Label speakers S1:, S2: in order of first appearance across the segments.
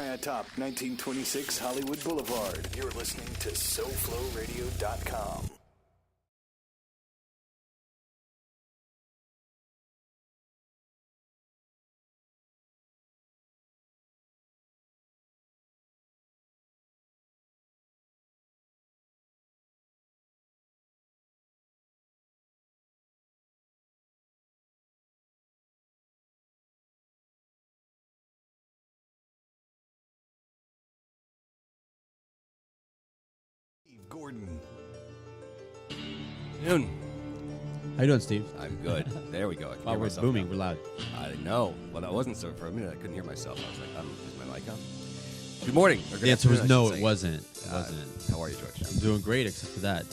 S1: high atop 1926 Hollywood Boulevard. You're listening to SoFloRadio.com. Gordon.
S2: Noon.
S3: How you doing, Steve?
S2: I'm good. There we go. I can
S3: Wow,
S2: hear
S3: we're
S2: myself
S3: booming.
S2: now.
S3: We're loud.
S2: I know. Well, that wasn't so. For a minute, I couldn't hear myself. I was like, is my mic on? Good morning. Or good
S3: The answer was
S2: afternoon, I
S3: no,
S2: should
S3: it
S2: say.
S3: wasn't. It wasn't.
S2: How are you, George?
S3: I'm doing great, except for that.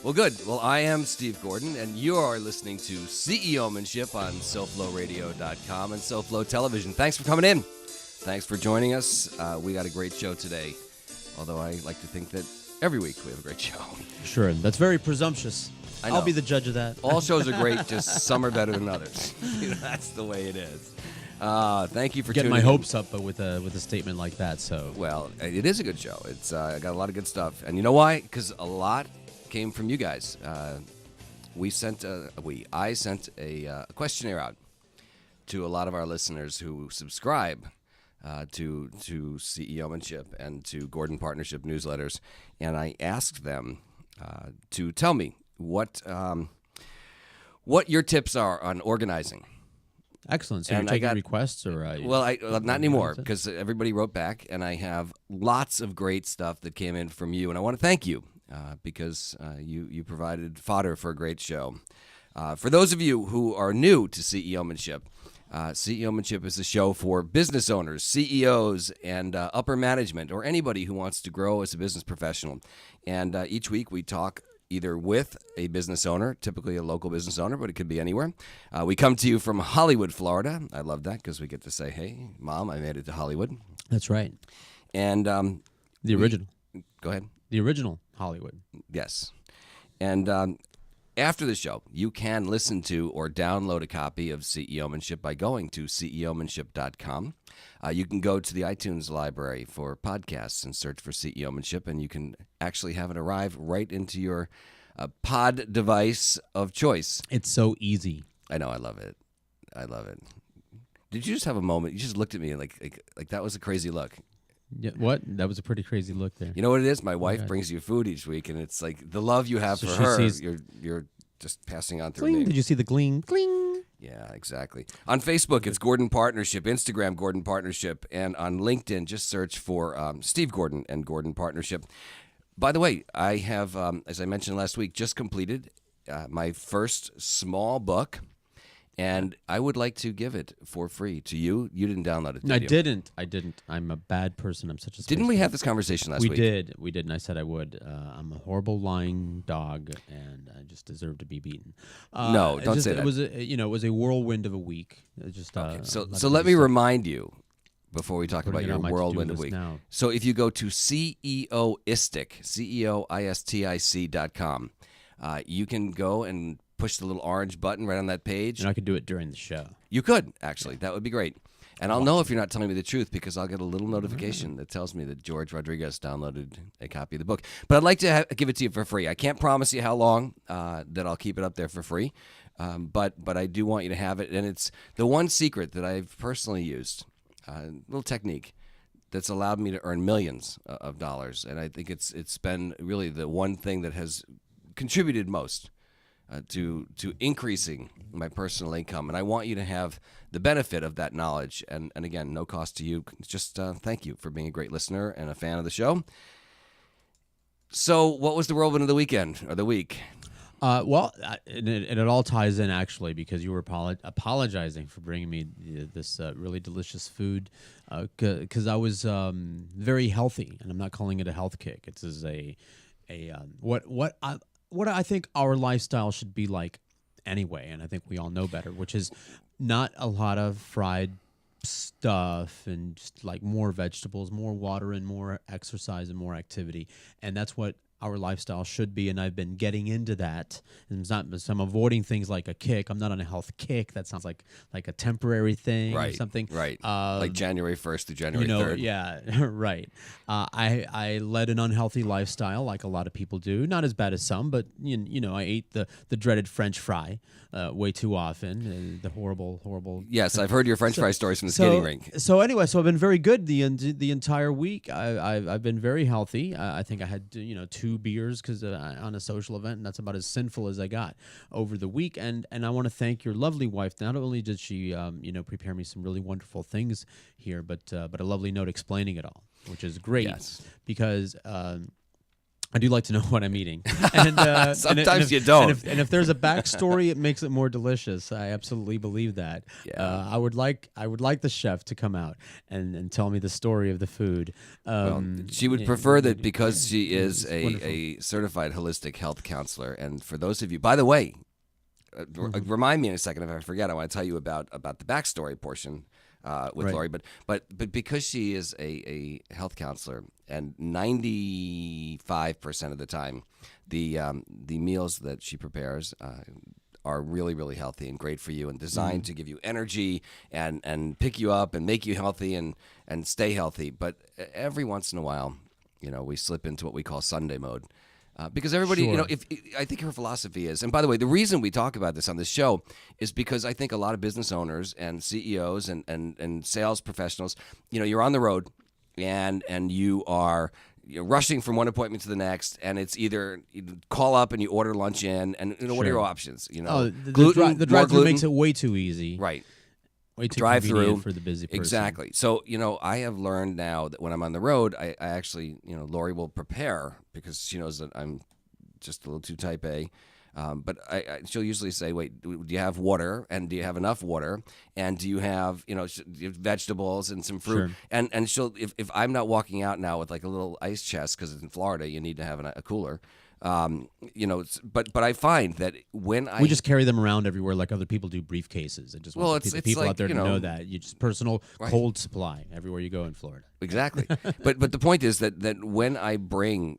S2: Well, good. Well, I am Steve Gordon, and you are listening to CEOmanship on SoFloRadio.com and SoFlo Television. Thanks for coming in. Thanks for joining us. We got a great show today, although I like to think that every week we have a great show.
S3: Sure, that's very presumptuous.
S2: I know.
S3: I'll be the judge of that.
S2: All shows are great, just some are better than others. That's the way it is. Thank you for
S3: Getting
S2: tuning
S3: my
S2: in.
S3: hopes up with a statement like that. So
S2: Well, it is a good show. It's got a lot of good stuff. And you know why? Because a lot came from you guys. I sent a questionnaire out to a lot of our listeners who subscribe to CEOmanship and to Gordon Partnership newsletters, and I asked them to tell me what your tips are on organizing.
S3: excellent. So
S2: And
S3: you're
S2: I
S3: taking
S2: got-
S3: requests, or
S2: Well, not anymore,
S3: organize it?
S2: because everybody wrote back, and I have lots of great stuff that came in from you, and I want to thank you because you provided fodder for a great show. For those of you who are new to CEOmanship, CEOmanship is a show for business owners, CEOs, and upper management, or anybody who wants to grow as a business professional. And each week we talk either with a business owner, typically a local business owner, but it could be anywhere. We come to you from Hollywood, Florida. I love that because we get to say, hey, Mom, I made it to Hollywood.
S3: That's right.
S2: And
S3: The original,
S2: go ahead.
S3: the original Hollywood.
S2: Yes. And after the show, you can listen to or download a copy of CEOmanship by going to CEOmanship.com. You can go to the iTunes library for podcasts and search for CEOmanship, and you can actually have it arrive right into your pod device of choice.
S3: It's so easy.
S2: I know. I love it. I love it. Did you just have a moment? You just looked at me like that was a crazy look.
S3: Yeah, what? That was a pretty crazy look there.
S2: You know what it is? My wife
S3: God.
S2: brings you food each week, and it's like the love you have
S3: So
S2: for
S3: she
S2: her.
S3: sees-
S2: You're just passing on through
S3: Gling.
S2: me.
S3: Did you see the gling? Gling.
S2: Yeah, exactly. On Facebook, it's Gordon Partnership. Instagram, Gordon Partnership. And on LinkedIn, just search for Steve Gordon and Gordon Partnership. By the way, I have, as I mentioned last week, just completed my first small book. And I would like to give it for free to you. You didn't download it, did
S3: I
S2: you?
S3: didn't. I'm a bad person. I'm such a.
S2: Didn't we
S3: space
S2: have this conversation last
S3: We
S2: week?
S3: did, and I said I would. I'm a horrible lying dog, and I just deserve to be beaten.
S2: No, don't say that.
S3: It was it was a whirlwind of a week. It just
S2: Okay, so
S3: a lot
S2: so
S3: of
S2: let
S3: busy
S2: me
S3: stuff.
S2: remind you before we talk
S3: Putting
S2: about
S3: it
S2: your
S3: on my
S2: whirlwind
S3: to-do
S2: of
S3: list
S2: week.
S3: now.
S2: So if you go to CEOistic, CEOistic.com, you can go and push the little orange button right on that page.
S3: And I could do it during the show.
S2: You could, actually. That would be great. And I'll know if you're not telling me the truth because I'll get a little notification that tells me that George Rodriguez downloaded a copy of the book. But I'd like to give it to you for free. I can't promise you how long that I'll keep it up there for free, but I do want you to have it. And it's the one secret that I've personally used, a little technique that's allowed me to earn millions of dollars. And I think it's been really the one thing that has contributed most to increasing my personal income. And I want you to have the benefit of that knowledge. And again, no cost to you. Just thank you for being a great listener and a fan of the show. So what was the whirlwind of the weekend or the week?
S3: It all ties in actually because you were apologizing for bringing me this really delicious food because I was very healthy, and I'm not calling it a health kick. It's as what I think our lifestyle should be like anyway, and I think we all know better, which is not a lot of fried stuff and just like more vegetables, more water, and more exercise and more activity. And that's what our lifestyle should be, and I've been getting into that. And it's not, so I'm avoiding things like a kick. I'm not on a health kick. That sounds like a temporary thing or something.
S2: Right. Like January 1st to January 3rd.
S3: Yeah, right. I led an unhealthy lifestyle, like a lot of people do. Not as bad as some, but you know, I ate the dreaded French fry way too often. The horrible.
S2: Yes, I've heard your French fry stories from the skating rink.
S3: So anyway, I've been very good the entire week. I've been very healthy. I think I had 2 beers because on a social event, and that's about as sinful as I got over the week. And I want to thank your lovely wife. Not only did she prepare me some really wonderful things here, but a lovely note explaining it all, which is great.
S2: Yes.
S3: Because I do like to know what I'm eating. And,
S2: Sometimes you don't.
S3: And if there's a backstory, it makes it more delicious. I absolutely believe that.
S2: Yeah.
S3: I would like the chef to come out and tell me the story of the food.
S2: She would prefer that because she is a certified holistic health counselor. And for those of you, by the way, remind me in a second if I forget. I want to tell you about the backstory portion with Lori. But because she is a health counselor, and 95% of the time, the meals that she prepares are really, really healthy and great for you and designed to give you energy and pick you up and make you healthy and stay healthy. But every once in a while, we slip into what we call Sunday mode. Because everybody,
S3: Sure.
S2: I think her philosophy is, and by the way, the reason we talk about this on this show is because I think a lot of business owners and CEOs and sales professionals, you're on the road and you are rushing from one appointment to the next, and it's either you call up and you order lunch in, and what are your options?
S3: The
S2: gluten,
S3: drive-through makes it way too easy.
S2: right.
S3: Way too
S2: Drive-through
S3: convenient for the busy person.
S2: Exactly. So, I have learned now that when I'm on the road, I actually, Lori will prepare because she knows that I'm just a little too type A. But she'll usually say, wait, do you have water? And do you have enough water? And do you have, vegetables and some fruit?
S3: Sure.
S2: And she'll, if I'm not walking out now with like a little ice chest, because in Florida you need to have a cooler, but I find that when
S3: We just carry them around everywhere like other people do briefcases. And just want the people
S2: like,
S3: out there to know that. You just personal cold supply everywhere you go in Florida.
S2: Exactly. but the point is that when I bring,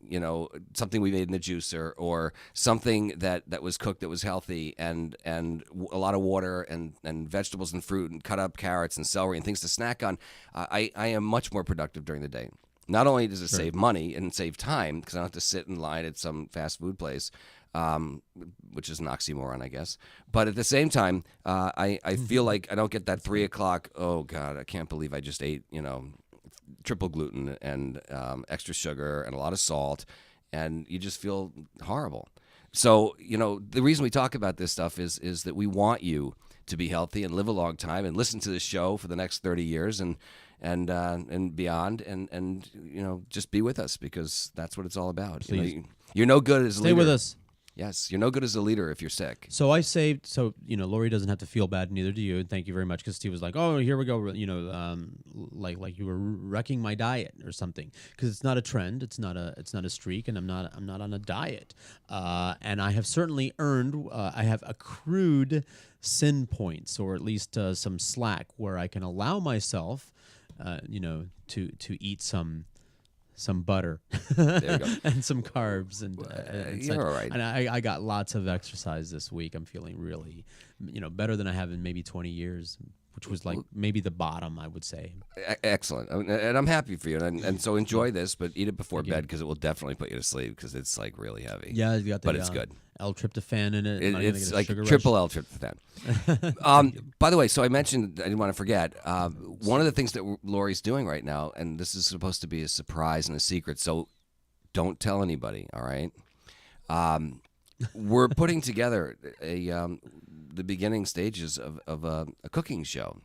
S2: something we made in the juicer or something that was cooked that was healthy and a lot of water and vegetables and fruit and cut up carrots and celery and things to snack on, I am much more productive during the day. Not only does it save money and save time because I don't have to sit in line at some fast food place, which is an oxymoron, I guess. But at the same time, I feel like I don't get that 3 o'clock, oh, God, I can't believe I just ate, triple gluten and extra sugar and a lot of salt, and you just feel horrible. So, the reason we talk about this stuff is that we want you to be healthy and live a long time and listen to this show for the next 30 years and beyond, and just be with us because that's what it's all about.
S3: Please.
S2: You're no good as a leader.
S3: Stay with us.
S2: Yes, you're no good as a leader if you're sick.
S3: So I saved. So Lori doesn't have to feel bad. Neither do you. And thank you very much. Because Steve was like, "Oh, here we go." Like you were wrecking my diet or something. Because it's not a trend. It's not a streak. And I'm not on a diet. And I have certainly earned. I have accrued sin points, or at least some slack, where I can allow myself, to eat some butter
S2: There you go.
S3: and some carbs and
S2: you're
S3: such.
S2: all right.
S3: And I got lots of exercise this week. I'm feeling really, better than I have in maybe 20 years, which was like maybe the bottom, I would say.
S2: Excellent. And I'm happy for you. And so enjoy this, but eat it before bed because it will definitely put you to sleep because it's like really heavy.
S3: Yeah, you got the,
S2: but it's good.
S3: L-tryptophan in it.
S2: It's like triple L-tryptophan. By the way, so I mentioned, I didn't want to forget, one of the things that Lori's doing right now, and this is supposed to be a surprise and a secret, so don't tell anybody, all right? We're putting together the beginning stages of a cooking show.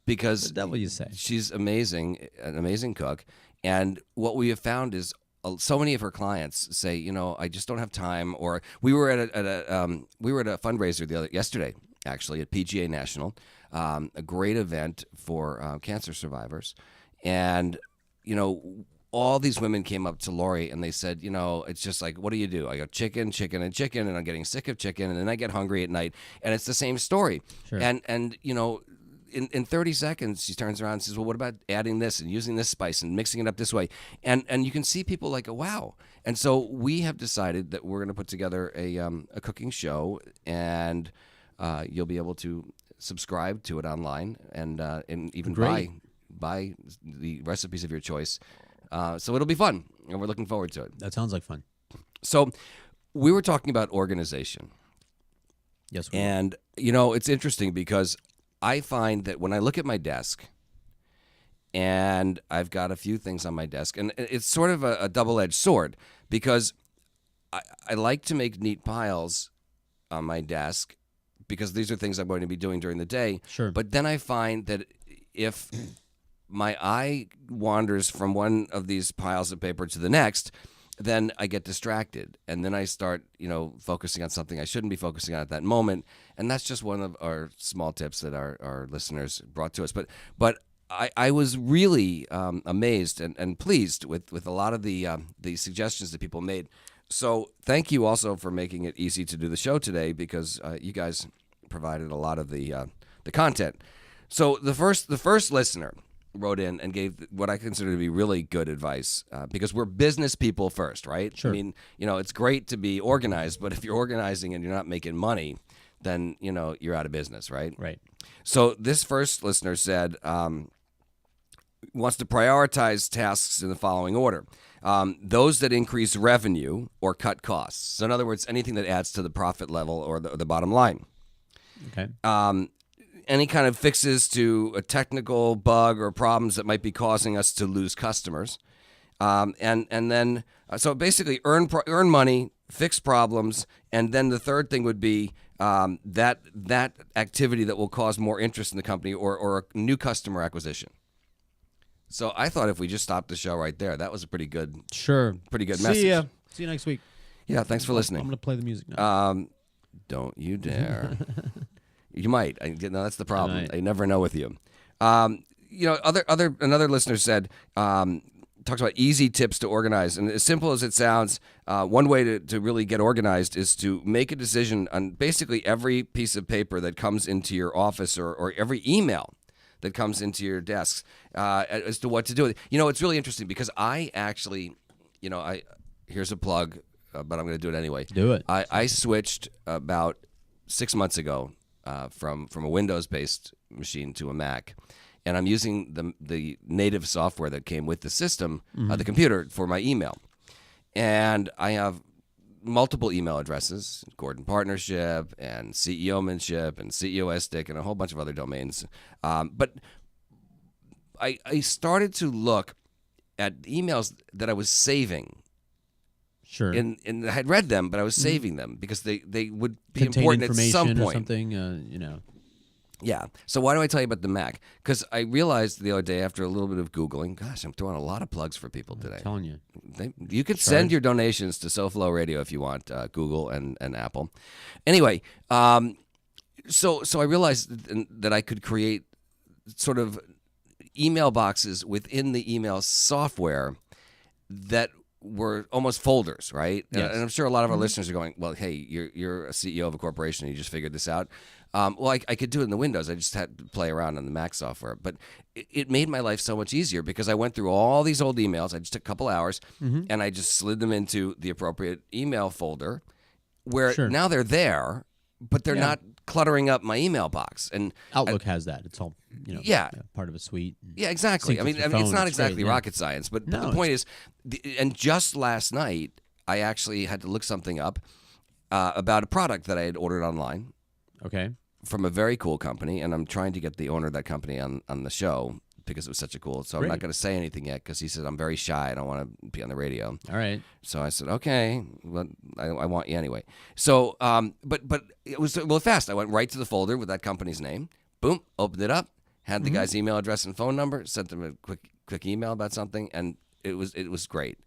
S2: Because
S3: The devil you say.
S2: She's amazing, an amazing cook, and what we have found is so many of her clients say, I just don't have time. Or we were at a fundraiser yesterday, actually, at PGA National, a great event for cancer survivors, and all these women came up to Lori and they said, it's just like, what do you do? I go chicken, and I'm getting sick of chicken, and then I get hungry at night, and it's the same story.
S3: Sure.
S2: And in 30 seconds, she turns around and says, well, what about adding this and using this spice and mixing it up this way? And you can see people like, wow. And so we have decided that we're going to put together a cooking show, and you'll be able to subscribe to it online and even buy the recipes of your choice. So it'll be fun, and we're looking forward to it.
S3: That sounds like fun.
S2: So we were talking about organization.
S3: Yes.
S2: And, it's interesting because I find that when I look at my desk, and I've got a few things on my desk, and it's sort of a double-edged sword, because I like to make neat piles on my desk because these are things I'm going to be doing during the day.
S3: Sure.
S2: But then I find that if my eye wanders from one of these piles of paper to the next, then I get distracted, and then I start, focusing on something I shouldn't be focusing on at that moment. And that's just one of our small tips that our listeners brought to us. But I was really amazed and pleased with a lot of the suggestions that people made. So thank you also for making it easy to do the show today, because you guys provided a lot of the content. So the first listener wrote in and gave what I consider to be really good advice, because we're business people first, right?
S3: Sure.
S2: I mean, it's great to be organized, but if you're organizing and you're not making money, then, you're out of business, right?
S3: Right.
S2: So this first listener said, wants to prioritize tasks in the following order. Those that increase revenue or cut costs. So in other words, anything that adds to the profit level or the bottom line.
S3: Okay.
S2: Any kind of fixes to a technical bug or problems that might be causing us to lose customers. And then, so basically earn money, fix problems, and then the third thing would be that activity that will cause more interest in the company or a new customer acquisition. So I thought if we just stopped the show right there, that was a pretty good message.
S3: See ya. See you next week.
S2: Yeah, thanks for listening.
S3: I'm going to play the music now.
S2: Don't you dare. You might. No, that's the problem.
S3: Tonight.
S2: I never know with you. Another listener said, talks about easy tips to organize. And as simple as it sounds, one way to really get organized is to make a decision on basically every piece of paper that comes into your office or every email that comes into your desks as to what to do with it. It's really interesting because I actually, here's a plug, but I'm going to do it anyway.
S3: Do it.
S2: I switched about 6 months ago from a Windows-based machine to a Mac, and I'm using the native software that came with the system, the computer, for my email. And I have multiple email addresses, Gordon Partnership and CEOmanship and CEOistic and a whole bunch of other domains. But I started to look at emails that I was saving.
S3: Sure.
S2: And I had read them, but I was saving them because they would be
S3: Contain
S2: important at some
S3: information
S2: point.
S3: or something,
S2: Yeah. So why do I tell you about the Mac? Because I realized the other day after a little bit of Googling, gosh, I'm throwing a lot of plugs for people today.
S3: I'm telling you.
S2: You could send your donations to SoFlo Radio if you want, Google and Apple. Anyway, so I realized that I could create sort of email boxes within the email software that were almost folders, right?
S3: Yes.
S2: And I'm sure a lot of our listeners are going, well, hey, you're a CEO of a corporation and you just figured this out. Well, I could do it in the Windows. I just had to play around on the Mac software. But it made my life so much easier because I went through all these old emails. I just took a couple hours, and I just slid them into the appropriate email folder where now they're there, but they're not cluttering up my email box. And
S3: Outlook has that. It's all part of a suite.
S2: Yeah, exactly.
S3: Syncs
S2: I mean,
S3: with your
S2: it's
S3: phone.
S2: not
S3: It's
S2: exactly
S3: great,
S2: rocket science, but the
S3: No,
S2: point is, and just last night, I actually had to look something up about a product that I had ordered online.
S3: Okay.
S2: From a very cool company, and I'm trying to get the owner of that company on the show because it was such a cool. So I'm not going to say anything yet because he said I'm very shy. I don't want to be on the radio.
S3: All right.
S2: So I said, okay, well, I want you anyway. So, but it was fast. I went right to the folder with that company's name. Boom, opened it up, had the guy's email address and phone number, sent him a quick email about something, and it was great.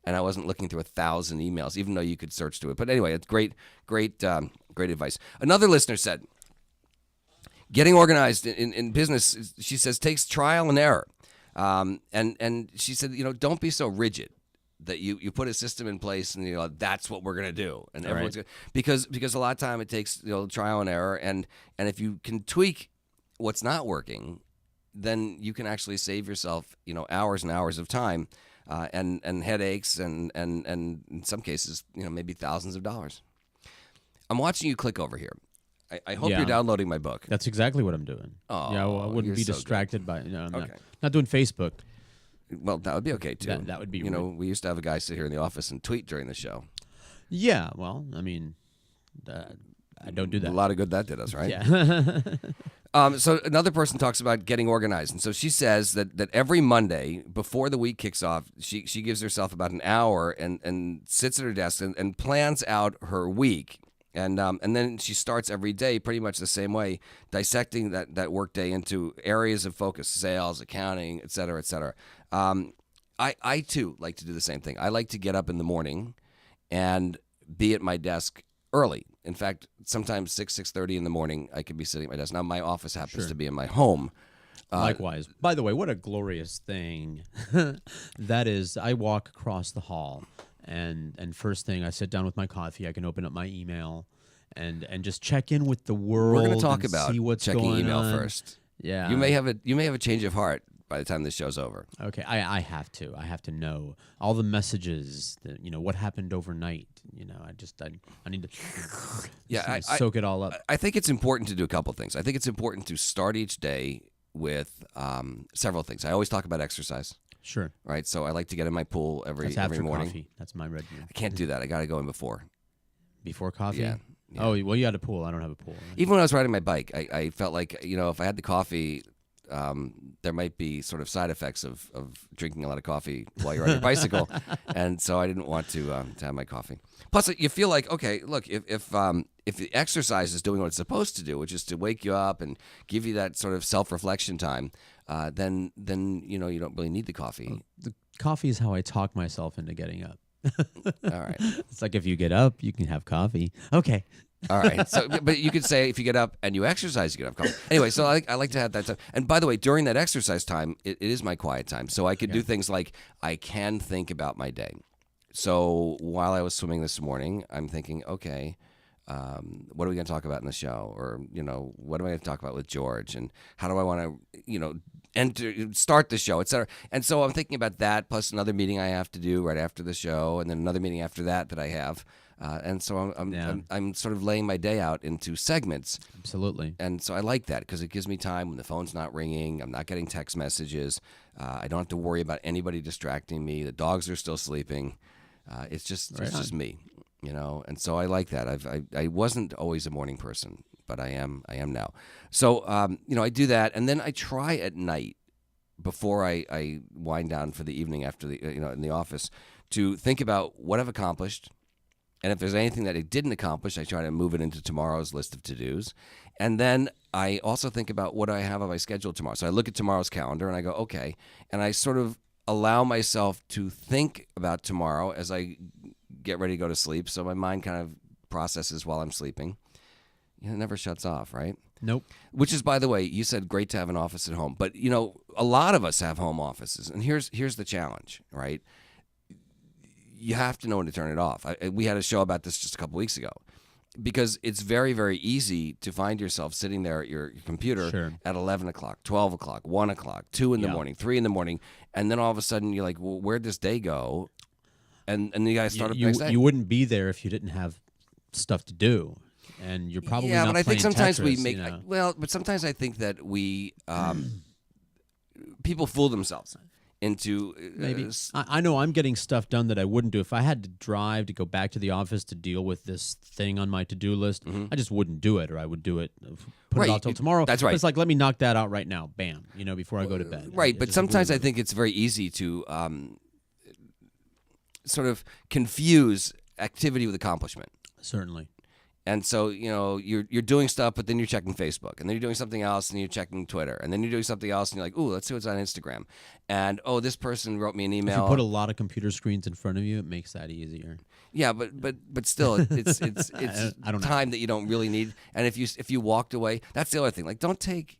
S2: And I wasn't looking through 1,000 emails, even though you could search through it. But anyway, it's great advice. Another listener said, getting organized in business, she says, takes trial and error. And she said, don't be so rigid that you put a system in place and that's what we're going to do. And everyone's gonna, because a lot of time it takes trial and error. And if you can tweak what's not working, then you can actually save yourself, hours and hours of time, and headaches, and in some cases, maybe thousands of dollars. I'm watching you click over here. I hope you're downloading my book.
S3: That's exactly what I'm doing.
S2: Oh,
S3: yeah, I wouldn't
S2: you're
S3: be
S2: so
S3: distracted by. I'm
S2: Okay.
S3: not doing Facebook.
S2: Well, that would be okay too.
S3: That would be.
S2: We used to have a guy sit here in the office and tweet during the show.
S3: Yeah, well, I mean, I don't do that.
S2: A lot of good that did us, right?
S3: Yeah.
S2: So another person talks about getting organized, and so she says that every Monday before the week kicks off, she gives herself about an hour and sits at her desk and plans out her week, and then she starts every day pretty much the same way, dissecting that work day into areas of focus: sales, accounting, et cetera, et cetera. I too like to do the same thing. I like to get up in the morning and be at my desk early. In fact, sometimes 6:30 in the morning, I could be sitting at my desk. Now, my office happens to be in my home.
S3: Likewise. By the way, what a glorious thing that is. I walk across the hall, and first thing I sit down with my coffee. I can open up my email and just check in with the world.
S2: We're going to talk
S3: and
S2: about
S3: see what's
S2: checking
S3: going
S2: email
S3: on.
S2: first.
S3: Yeah,
S2: You may have a change of heart by the time this show's over.
S3: Okay, I have to. I have to know all the messages. What happened overnight. I need to soak it all up.
S2: I think it's important to do a couple things. I think it's important to start each day with several things. I always talk about exercise.
S3: Sure.
S2: Right, so I like to get in my pool
S3: That's
S2: every
S3: after
S2: morning.
S3: coffee. That's my regimen.
S2: I can't do that. I got to go in before.
S3: Before coffee?
S2: Yeah.
S3: Oh, well, you had a pool. I don't have a pool.
S2: Even when I was riding my bike, I felt like, if I had the coffee, there might be sort of side effects of drinking a lot of coffee while you're on your bicycle, and so I didn't want to have my coffee. Plus, you feel like, okay, look, if the exercise is doing what it's supposed to do, which is to wake you up and give you that sort of self-reflection time, then you don't really need the coffee.
S3: The coffee is how I talk myself into getting up.
S2: All right.
S3: It's like if you get up, you can have coffee. Okay.
S2: All right. So, but you could say if you get up and you exercise, you can have coffee. Anyway, so I like to have that time. And by the way, during that exercise time, it is my quiet time. So I could do things like I can think about my day. So while I was swimming this morning, I'm thinking, okay, what are we going to talk about in the show? Or, what am I going to talk about with George? And how do I want to, start the show, et cetera. And so I'm thinking about that, plus another meeting I have to do right after the show, and then another meeting after that I have. And so I'm sort of laying my day out into segments.
S3: Absolutely.
S2: And so I like that because it gives me time when the phone's not ringing. I'm not getting text messages. I don't have to worry about anybody distracting me. The dogs are still sleeping. It's just me, And so I like that. I wasn't always a morning person, but I am now. So I do that, and then I try at night before I wind down for the evening after the in the office to think about what I've accomplished. And if there's anything that I didn't accomplish, I try to move it into tomorrow's list of to-dos. And then I also think about what I have on my schedule tomorrow. So I look at tomorrow's calendar and I go, okay. And I sort of allow myself to think about tomorrow as I get ready to go to sleep. So my mind kind of processes while I'm sleeping. It never shuts off, right?
S3: Nope.
S2: Which is, by the way, you said great to have an office at home. But, a lot of us have home offices. And here's the challenge, right? You have to know when to turn it off. We had a show about this just a couple weeks ago because it's very, very easy to find yourself sitting there at your computer at 11 o'clock, 12 o'clock, 1 o'clock, 2 in the morning, 3 in the morning, and then all of a sudden you're like, well, where'd this day go? And you got to start up the next day.
S3: You wouldn't be there if you didn't have stuff to do, and you're probably not
S2: but I think sometimes
S3: Tetris,
S2: we make but sometimes I think that we people fool themselves into
S3: maybe I know I'm getting stuff done that I wouldn't do if I had to drive to go back to the office to deal with this thing on my to-do list. I just wouldn't do it, or I would do it put it off till tomorrow.
S2: That's right.
S3: But it's like, let me knock that out right now, bam, before I go to bed.
S2: Right, but sometimes I think it's very easy to sort of confuse activity with accomplishment.
S3: Certainly.
S2: And so, you're doing stuff, but then you're checking Facebook, and then you're doing something else, and you're checking Twitter, and then you're doing something else, and you're like, ooh, let's see what's on Instagram. And, this person wrote me an email.
S3: If you put a lot of computer screens in front of you, it makes that easier.
S2: Yeah, but still, it's
S3: I don't know.
S2: time that you don't really need. And if you walked away, that's the other thing. Like, don't take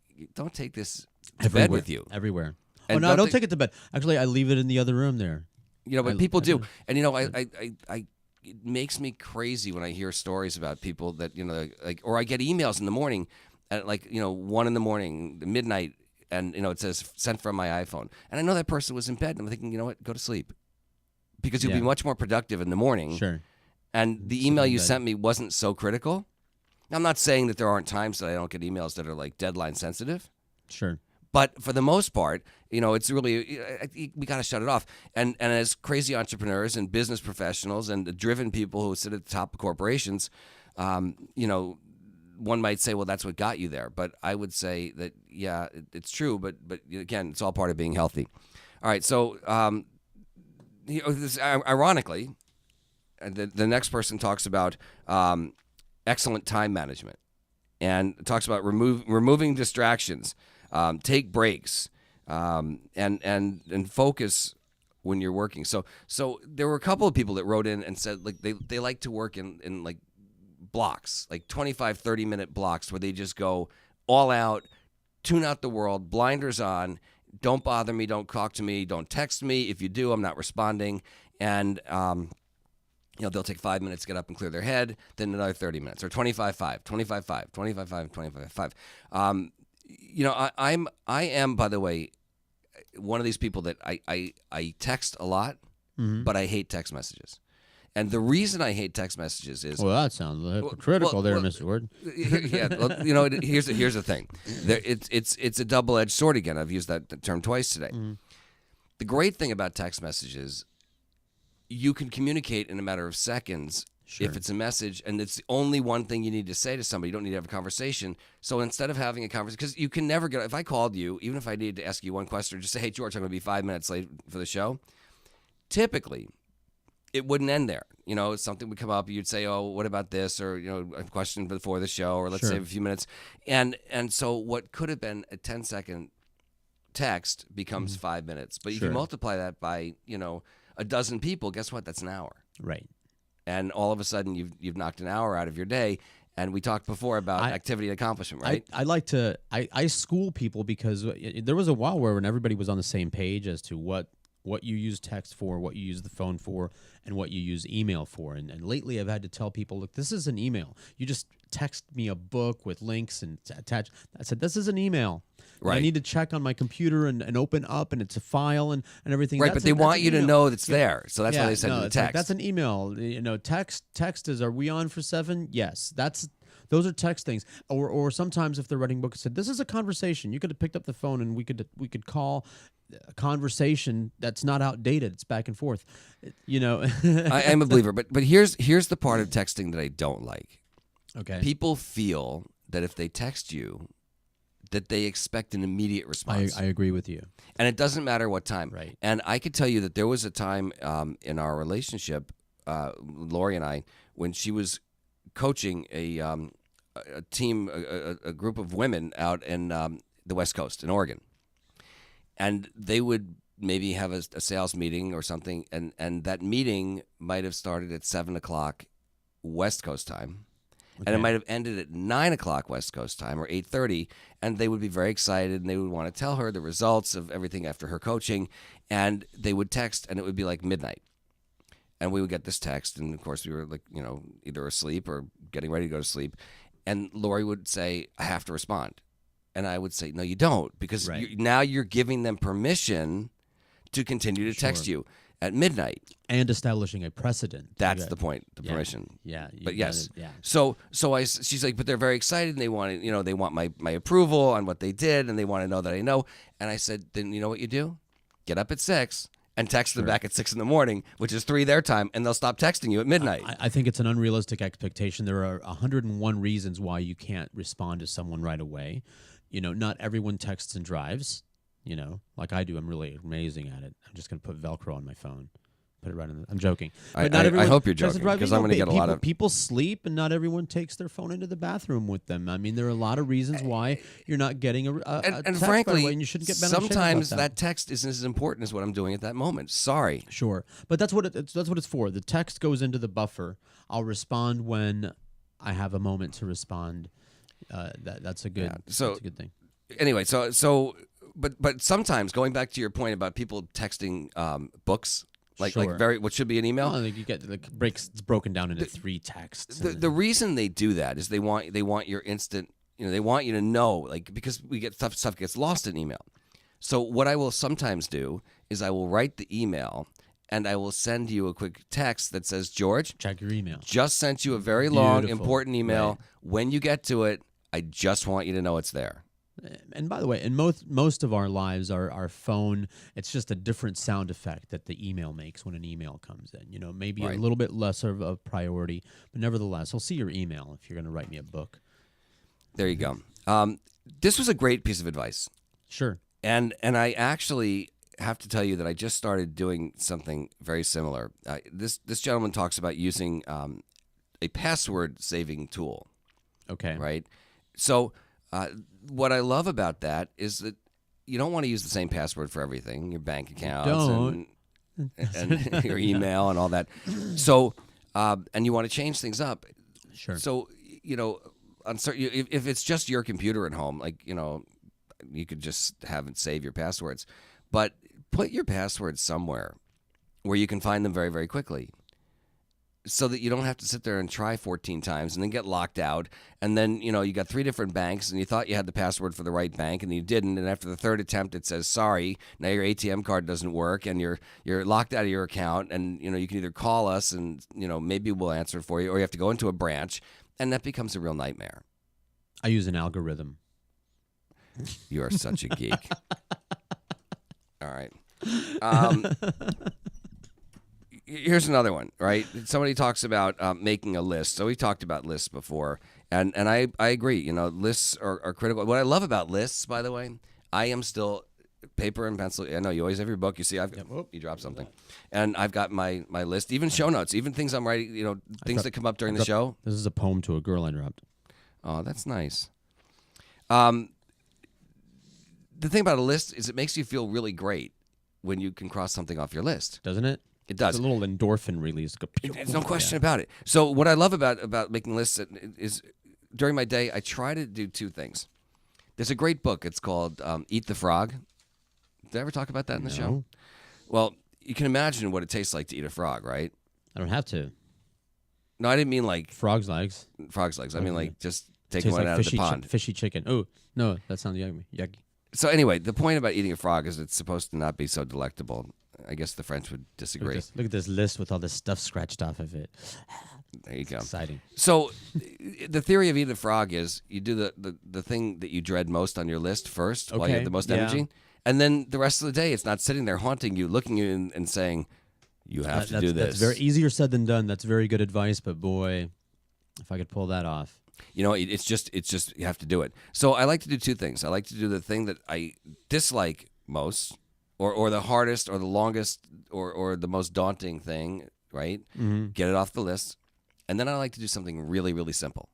S2: this to bed with you.
S3: Everywhere.
S2: And
S3: no, don't take it to bed. Actually, I leave it in the other room there.
S2: But people do. And, I it makes me crazy when I hear stories about people that, or I get emails in the morning at 1 a.m, midnight, and it says sent from my iPhone, and I know that person was in bed, and I'm thinking, you know what, go to sleep, because you'll be much more productive in the morning.
S3: Sure.
S2: And the email you sent me wasn't so critical. I'm not saying that there aren't times that I don't get emails that are like deadline sensitive.
S3: Sure.
S2: But for the most part, it's really, we got to shut it off. And as crazy entrepreneurs and business professionals and driven people who sit at the top of corporations, one might say, well, that's what got you there. But I would say that, yeah, it's true. But again, it's all part of being healthy. All right. So, ironically, the next person talks about excellent time management and talks about removing distractions, take breaks, and focus when you're working. So there were a couple of people that wrote in and said like they like to work in like blocks, like 25, 30-minute blocks where they just go all out, tune out the world, blinders on, don't bother me, don't talk to me, don't text me. If you do, I'm not responding. And they'll take 5 minutes to get up and clear their head, then another 30 minutes, or 25-5, 25-5, 25-5, 25-5. I am, by the way, one of these people that I text a lot, but I hate text messages. And the reason I hate text messages is...
S3: Well, that sounds hypocritical there, Mr. Word.
S2: Yeah, here's the thing. It's a double-edged sword again. I've used that term twice today. The great thing about text messages, you can communicate in a matter of seconds. Sure. If it's a message, and it's the only one thing you need to say to somebody, you don't need to have a conversation. So instead of having a conversation, because you can never get, if I called you, even if I needed to ask you one question, just say, hey, George, I'm going to be 5 minutes late for the show. Typically, it wouldn't end there. Something would come up, you'd say, oh, what about this? Or, a question before the show, or let's save a few minutes. And so what could have been a 10-second text becomes 5 minutes. But if you multiply that by, a dozen people, guess what? That's an hour.
S3: Right.
S2: And all of a sudden, you've knocked an hour out of your day. And we talked before about activity and accomplishment, right?
S3: I like to I school people because there was a while where when everybody was on the same page as to what you use text for, what you use the phone for, and what you use email for. And lately, I've had to tell people, look, this is an email. You just text me a book with links and attach. I said, this is an email.
S2: Right.
S3: I need to check on my computer and open up, and it's a file and everything.
S2: Right, but they want you to know it's there. So that's why they send you the text.
S3: That's an email. Text is, are we on for 7? Yes. Those are text things. Or sometimes if they're writing books, said, this is a conversation. You could have picked up the phone and we could call a conversation that's not outdated. It's back and forth.
S2: I'm a believer, but here's the part of texting that I don't like.
S3: Okay.
S2: People feel that if they text you, that they expect an immediate response.
S3: I agree with you.
S2: And it doesn't matter what time.
S3: Right.
S2: And I could tell you that there was a time in our relationship, Lori and I, when she was coaching a team, a group of women out in the West Coast in Oregon. And they would maybe have a sales meeting or something, and that meeting might have started at 7 o'clock West Coast time. Okay. And it might have ended at 9 o'clock West Coast time or 8:30, and they would be very excited, and they would want to tell her the results of everything after her coaching, and they would text, and it would be like midnight. And we would get this text, and of course we were like, either asleep or getting ready to go to sleep, and Lori would say, I have to respond. And I would say, no, you don't, because now you're giving them permission to continue to text you at midnight.
S3: And establishing a precedent.
S2: That's the point, the permission.
S3: Yeah.
S2: But yes. Yeah. So she's like, but they're very excited, and they want they want my approval on what they did, and they want to know that I know. And I said, then you know what you do? Get up at 6 and text them back at 6 in the morning, which is 3 their time, and they'll stop texting you at midnight.
S3: I think it's an unrealistic expectation. There are 101 reasons why you can't respond to someone right away. Not everyone texts and drives. Like I do. I'm really amazing at it. I'm just going to put Velcro on my phone. Put it right in I'm joking.
S2: But not everyone, I hope you're joking, because I'm going to get a lot of...
S3: People sleep, and not everyone takes their phone into the bathroom with them. I mean, there are a lot of reasons why you're not getting a text
S2: frankly,
S3: right away, and you shouldn't get bent
S2: sometimes
S3: about
S2: that text isn't as important as what I'm doing at that moment. Sorry.
S3: Sure. But that's what it's for. The text goes into the buffer. I'll respond when I have a moment to respond. That's a good that's a good thing.
S2: Anyway, but sometimes, going back to your point about people texting books, like what should be an email.
S3: Well, you get it's broken down into 3 texts.
S2: The reason they do that is they want your instant they want you to know, like, because we get stuff gets lost in email. So what I will sometimes do is I will write the email and I will send you a quick text that says, George,
S3: check your email.
S2: Just sent you a very long,
S3: Beautiful.
S2: important email.
S3: Right.
S2: When you get to it, I just want you to know it's there.
S3: And by the way, in most of our lives, our phone, it's just a different sound effect that the email makes when an email comes in. Maybe
S2: Right.
S3: a little bit lesser of a priority, but nevertheless, I'll see your email if you're going to write me a book.
S2: There you go. This was a great piece of advice.
S3: Sure.
S2: And I actually have to tell you that I just started doing something very similar. This gentleman talks about using a password saving tool.
S3: Okay.
S2: Right? So what I love about that is that you don't want to use the same password for everything, your bank accounts and your email and all that. So, and you want to change things up.
S3: Sure.
S2: So, if it's just your computer at home, like, you could just have it save your passwords. But put your passwords somewhere where you can find them very, very quickly, so that you don't have to sit there and try 14 times and then get locked out. And then, you got 3 different banks and you thought you had the password for the right bank and you didn't. And after the 3rd attempt, it says, sorry, now your ATM card doesn't work and you're locked out of your account. And, you can either call us and, maybe we'll answer it for you, or you have to go into a branch, and that becomes a real nightmare.
S3: I use an algorithm.
S2: You are such a geek. All right. Here's another one, right? Somebody talks about making a list. So we talked about lists before, and I agree. Lists are critical. What I love about lists, by the way, I am still paper and pencil. I know you always have your book. You see, you dropped something, and I've got my list, even show notes, even things I'm writing. Things that come up during the show.
S3: This is a poem to a girl I dropped.
S2: Oh, that's nice. The thing about a list is it makes you feel really great when you can cross something off your list.
S3: Doesn't it?
S2: It does.
S3: It's a little endorphin release.
S2: There's no question about it. So what I love about making lists is during my day, I try to do 2 things. There's a great book. It's called Eat the Frog. Did I ever talk about that in the show? Well, you can imagine what it tastes like to eat a frog, right?
S3: I don't have to.
S2: No, I didn't mean like
S3: frog's legs.
S2: Frog's legs. I mean like just take
S3: Tastes
S2: one
S3: like
S2: out of the pond.
S3: Fishy chicken. Oh, no, that sounds yucky.
S2: So anyway, the point about eating a frog is it's supposed to not be so delectable. I guess the French would disagree.
S3: Look at this list with all this stuff scratched off of it.
S2: There you go.
S3: Exciting.
S2: So the theory of eating a frog is you do the thing that you dread most on your list first while you have the most energy. And then the rest of the day, it's not sitting there haunting you, looking at you and saying, you have to do this.
S3: That's very easier said than done. That's very good advice, but boy, if I could pull that off.
S2: It's just you have to do it. So I like to do 2 things. I like to do the thing that I dislike most, or the hardest, or the longest, or the most daunting thing, right? Mm-hmm. Get it off the list. And then I like to do something really, really simple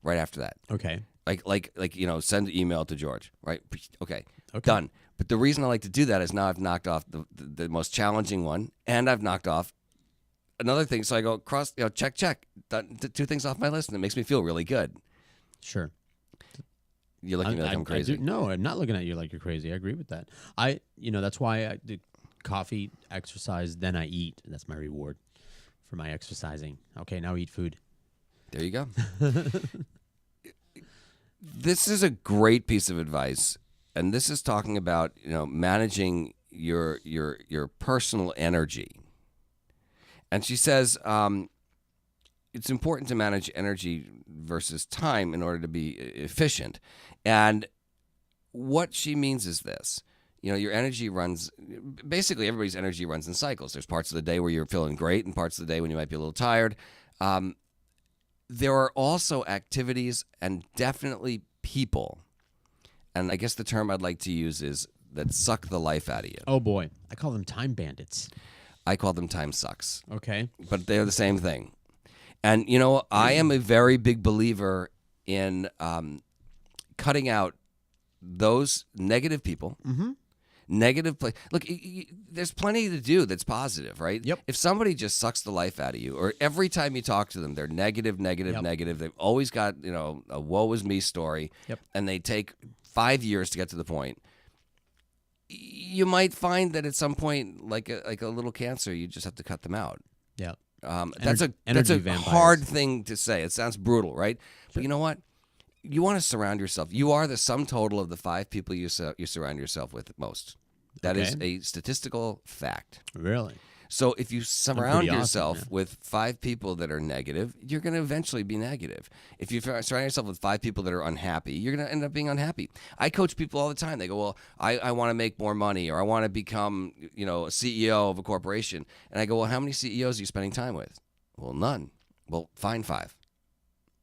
S2: right after that.
S3: Okay.
S2: Like send an email to George, right? Okay. Done. But the reason I like to do that is now I've knocked off the most challenging one, and I've knocked off another thing. So I go check. Done, 2 things off my list, and it makes me feel really good.
S3: Sure.
S2: You're looking at me like I'm crazy.
S3: No, I'm not looking at you like you're crazy. I agree with that. That's why I do coffee, exercise, then I eat. That's my reward for my exercising. Okay, now eat food.
S2: There you go. This is a great piece of advice, and this is talking about managing your personal energy. And she says it's important to manage energy versus time in order to be efficient. And what she means is this. Your energy runs, basically everybody's energy runs in cycles. There's parts of the day where you're feeling great and parts of the day when you might be a little tired. There are also activities and definitely people, and I guess the term I'd like to use is that suck the life out of you.
S3: Oh, boy. I call them time bandits.
S2: I call them time sucks.
S3: Okay.
S2: But they're the same thing. And, I am a very big believer in cutting out those negative people. Mm-hmm. Negative play. Look, there's plenty to do that's positive, right?
S3: Yep.
S2: If somebody just sucks the life out of you, or every time you talk to them, they're negative. They've always got, a woe is me story.
S3: Yep.
S2: And they take 5 years to get to the point. You might find that at some point, like a little cancer, you just have to cut them out.
S3: Yeah.
S2: That's a
S3: vampires.
S2: hard thing to say. It sounds brutal, right? Sure. But you know what? you want to surround yourself. You are the sum total of the 5 people you surround yourself with most. That is a statistical fact.
S3: Really?
S2: So if you surround yourself
S3: awesome,
S2: with 5 people that are negative, you're going to eventually be negative. If you surround yourself with 5 people that are unhappy, you're going to end up being unhappy. I coach people all the time. They go, well, I want to make more money, or I want to become, a CEO of a corporation. And I go, well, how many CEOs are you spending time with? Well, none. Well, find 5.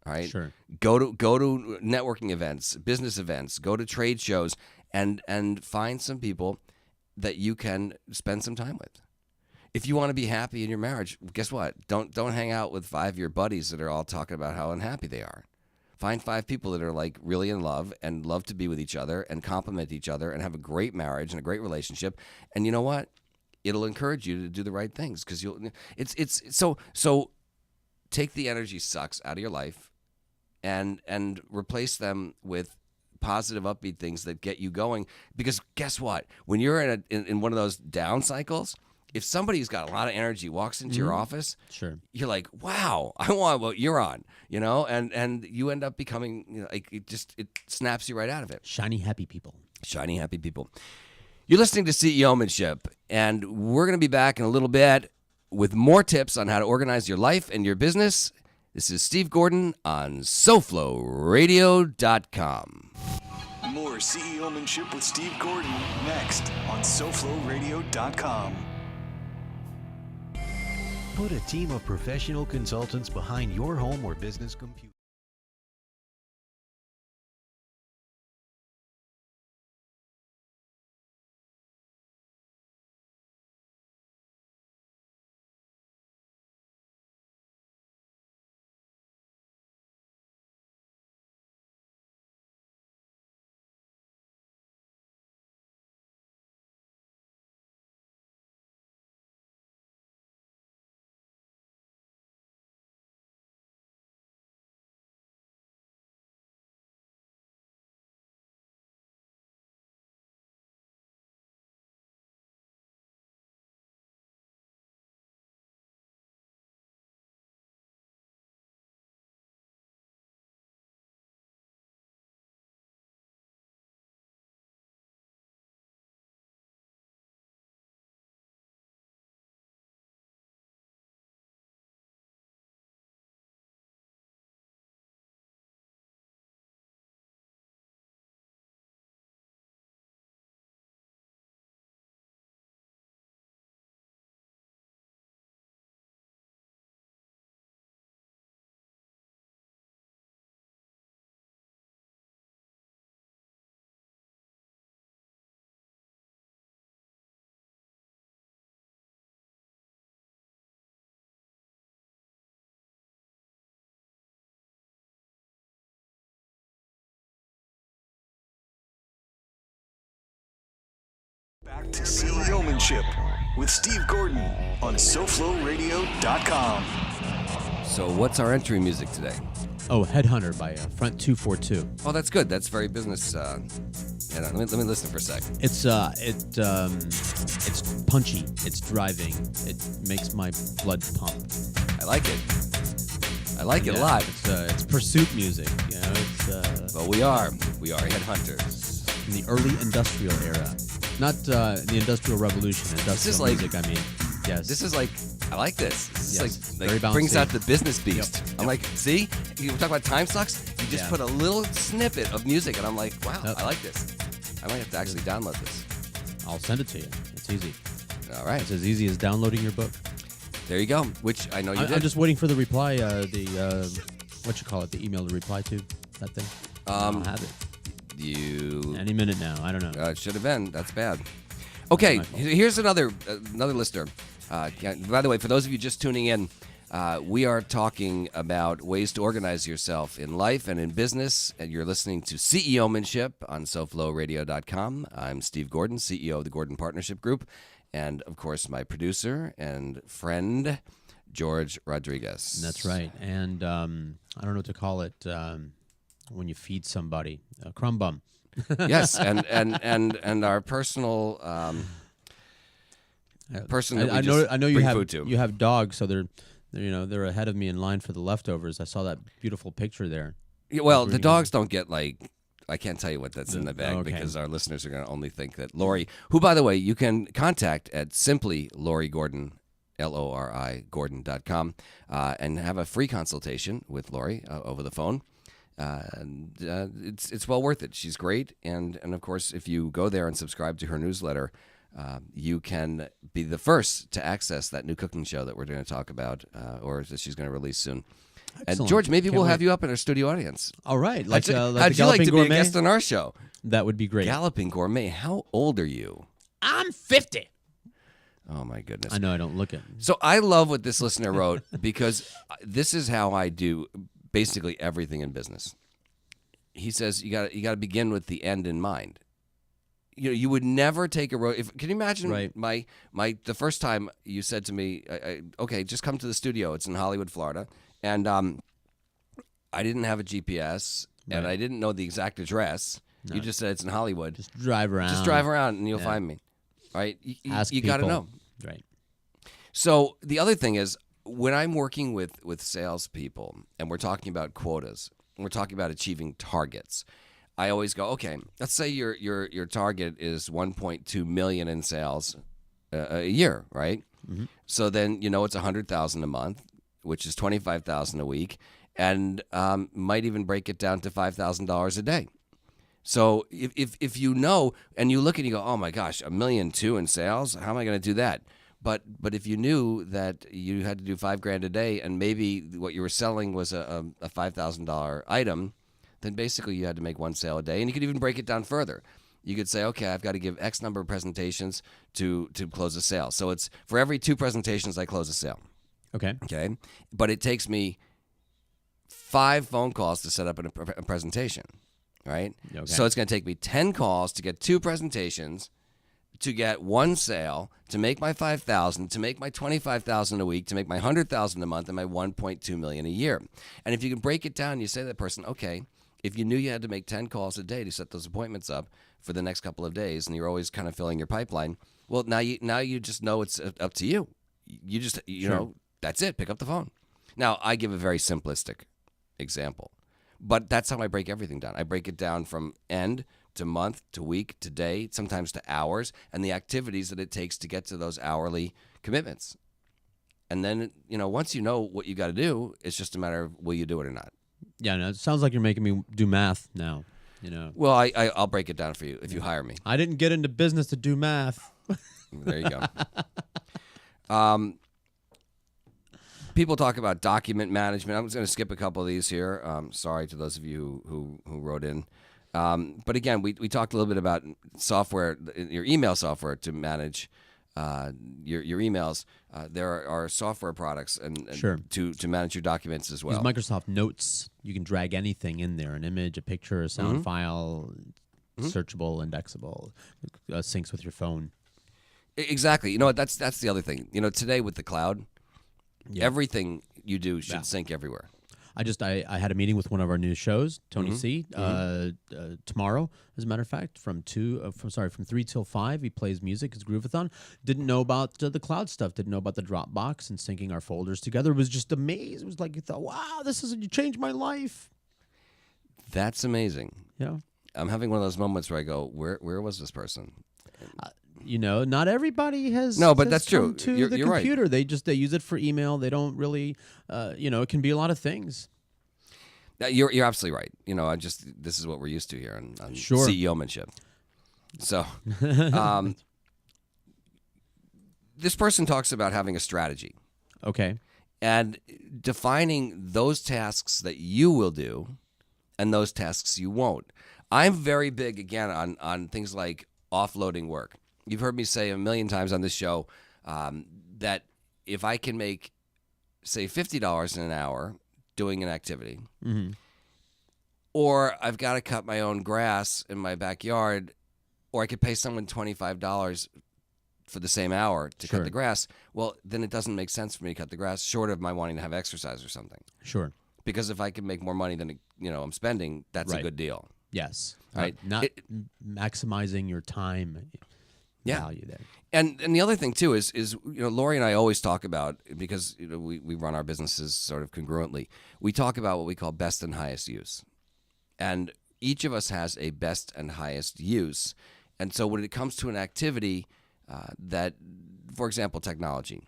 S2: All right.
S3: Sure.
S2: Go to networking events, business events, go to trade shows, and find some people that you can spend some time with. If you want to be happy in your marriage, guess what? Don't hang out with 5 of your buddies that are all talking about how unhappy they are. Find 5 people that are like really in love and love to be with each other and compliment each other and have a great marriage and a great relationship. And you know what? It'll encourage you to do the right things because so take the energy sucks out of your life and replace them with positive, upbeat things that get you going. Because guess what? When you're in one of those down cycles, if somebody's got a lot of energy walks into your office,
S3: sure,
S2: you're like, wow, I want what you're on, and you end up becoming, it snaps you right out of it.
S3: Shiny, happy people.
S2: Shiny, happy people. You're listening to CEOmanship, and we're going to be back in a little bit with more tips on how to organize your life and your business. This is Steve Gordon on SoFloRadio.com.
S1: More CEOmanship with Steve Gordon next on SoFloRadio.com.
S4: Put a team of professional consultants behind your home or business computer.
S1: Back to CEOmanship with Steve Gordon on SoFloRadio.com.
S2: So what's our entry music today?
S3: Oh, Headhunter by Front 242.
S2: Oh, that's good. That's very business. Let me listen for a sec.
S3: It's punchy. It's driving. It makes my blood pump.
S2: I like it. I like it a lot.
S3: It's pursuit music.
S2: Well, we are headhunters
S3: in the early industrial era, not the Industrial Revolution. Industrial music. I mean, yes.
S2: This is like. I like this. This
S3: Yes,
S2: is
S3: very
S2: like brings
S3: bouncy.
S2: out the business beast.
S3: Yep.
S2: I'm like, see, you talk about time sucks. You just
S3: Yeah.
S2: put a little snippet of music, and I'm like, wow,
S3: Yep.
S2: I like this. I might have to actually download this.
S3: I'll send it to you. It's easy.
S2: All right,
S3: It's as easy as downloading your book.
S2: there you go. Which I know you did.
S3: I'm just waiting for the reply. The email to reply to that thing. I'll have it
S2: You
S3: any minute now. I don't know.
S2: it should have been. That's bad. Okay,
S3: My fault.
S2: here's another listener. By the way, for those of you just tuning in, we are talking about ways to organize yourself in life and in business, and you're listening to CEOmanship on SoFloRadio.com. I'm Steve Gordon, CEO of the Gordon Partnership Group, and, of course, my producer and friend, George Rodriguez.
S3: That's right. And I don't know what to call it when you feed somebody a crumb bum.
S2: Yes, and our personal person that we
S3: I
S2: just
S3: know you
S2: bring
S3: have
S2: food to.
S3: you have dogs, so they're ahead of me in line for the leftovers. I saw that beautiful picture there.
S2: Yeah, well, the
S3: Bringing-
S2: dogs don't get like. I can't tell you what that's in the bag
S3: okay.
S2: because our listeners are going to only think that Lori, who, by the way, you can contact at simply Lori Gordon, Lori Gordon.com, and have a free consultation with Lori over the phone. It's well worth it. She's great, and of course, if you go there and subscribe to her newsletter, you can be the first to access that new cooking show that we're going to talk about, or that she's going to release soon.
S3: Excellent.
S2: And George, maybe
S3: Can't
S2: we'll
S3: wait.
S2: have you up in our studio audience.
S3: All right.
S2: How'd you
S3: the
S2: like
S3: Galloping
S2: to be
S3: Gourmet?
S2: a guest on our show?
S3: That would be great.
S2: Galloping Gourmet. How old are you?
S3: I'm 50.
S2: Oh my goodness.
S3: I know I don't look it.
S2: So I love what this listener wrote because this is how I do basically everything in business. He says you got to begin with the end in mind. You know, you would never take a road. Can you imagine
S3: Right.
S2: the first time you said to me, okay, just come to the studio. It's in Hollywood, Florida, and I didn't have a GPS and
S3: Right.
S2: I didn't know the exact address.
S3: No.
S2: You just said it's in Hollywood.
S3: Just drive around.
S2: Just drive around and you'll
S3: Yeah.
S2: find me. Right?
S3: Ask
S2: You got to
S3: people.
S2: know.
S3: Right.
S2: So the other thing is when I'm working with salespeople and we're talking about quotas, and we're talking about achieving targets, I always go, okay, let's say your target is 1.2 million in sales a year, right?
S3: Mm-hmm.
S2: So then it's 100,000 a month, which is 25,000 a week, and might even break it down to $5,000 a day. So if you know and you look and you go, oh my gosh, $1.2 million in sales, how am I going to do that? But if you knew that you had to do $5,000 a day, and maybe what you were selling was a $5,000 item, then basically you had to make one sale a day, and you could even break it down further. You could say, okay, I've got to give X number of presentations to close a sale. So it's for every 2 presentations I close a sale.
S3: Okay.
S2: Okay, but it takes me 5 phone calls to set up a presentation, right?
S3: Okay.
S2: So it's going to take me 10 calls to get 2 presentations, to get 1 sale, to make my 5,000, to make my 25,000 a week, to make my 100,000 a month, and my 1.2 million a year. And if you can break it down, you say to that person, okay, if you knew you had to make 10 calls a day to set those appointments up for the next couple of days, and you're always kind of filling your pipeline, well, now you just know it's up to you. You just you
S3: Sure.
S2: know that's it. Pick up the phone. Now I give a very simplistic example, but that's how I break everything down. I break it down from end to month to week to day, sometimes to hours, and the activities that it takes to get to those hourly commitments. And then once you know what you got to do, it's just a matter of will you do it or not.
S3: Yeah, no, it sounds like you're making me do math now.
S2: Well, I'll break it down for you if you hire me.
S3: I didn't get into business to do math.
S2: There you go. People talk about document management. I'm just going to skip a couple of these here. Sorry to those of you who wrote in. But again, we talked a little bit about software, your email software to manage your emails. There are software products and
S3: Sure.
S2: to manage your documents as well.
S3: Use Microsoft Notes. You can drag anything in there, an image, a picture, a sound file, searchable, indexable, syncs with your phone.
S2: Exactly. You know what? That's the other thing. Today with the cloud,
S3: Yeah.
S2: everything you do should
S3: Yeah.
S2: sync everywhere.
S3: I had a meeting with one of our new shows, Tony C. Tomorrow, as a matter of fact, from 3 till 5, he plays music. It's Groovathon. Didn't know about the cloud stuff. Didn't know about the Dropbox and syncing our folders together. It was just amazing. It was like you thought, wow, you changed my life.
S2: That's amazing.
S3: Yeah.
S2: I'm having one of those moments where I go, where was this person?
S3: Not everybody has.
S2: No, but
S3: has
S2: that's true.
S3: come to
S2: You're
S3: the
S2: right.
S3: computer. They use it for email. They don't really, it can be a lot of things.
S2: You're absolutely right. This is what we're used to here on
S3: Sure.
S2: CEOmanship. So, this person talks about having a strategy
S3: Okay.
S2: and defining those tasks that you will do and those tasks you won't. I'm very big, again, on things like offloading work. You've heard me say a million times on this show that if I can make, say, $50 an hour doing an activity,
S3: Mm-hmm.
S2: or I've got to cut my own grass in my backyard, or I could pay someone $25 for the same hour to
S3: Sure.
S2: cut the grass, well, then it doesn't make sense for me to cut the grass, short of my wanting to have exercise or something.
S3: Sure.
S2: Because if I can make more money than I'm spending, that's a
S3: Right.
S2: good deal.
S3: Yes.
S2: Right.
S3: Not maximizing your time
S2: Yeah.
S3: value there.
S2: And the other thing too is Lori and I always talk about, because we run our businesses sort of congruently. We talk about what we call best and highest use. And each of us has a best and highest use. And so when it comes to an activity that, for example, technology,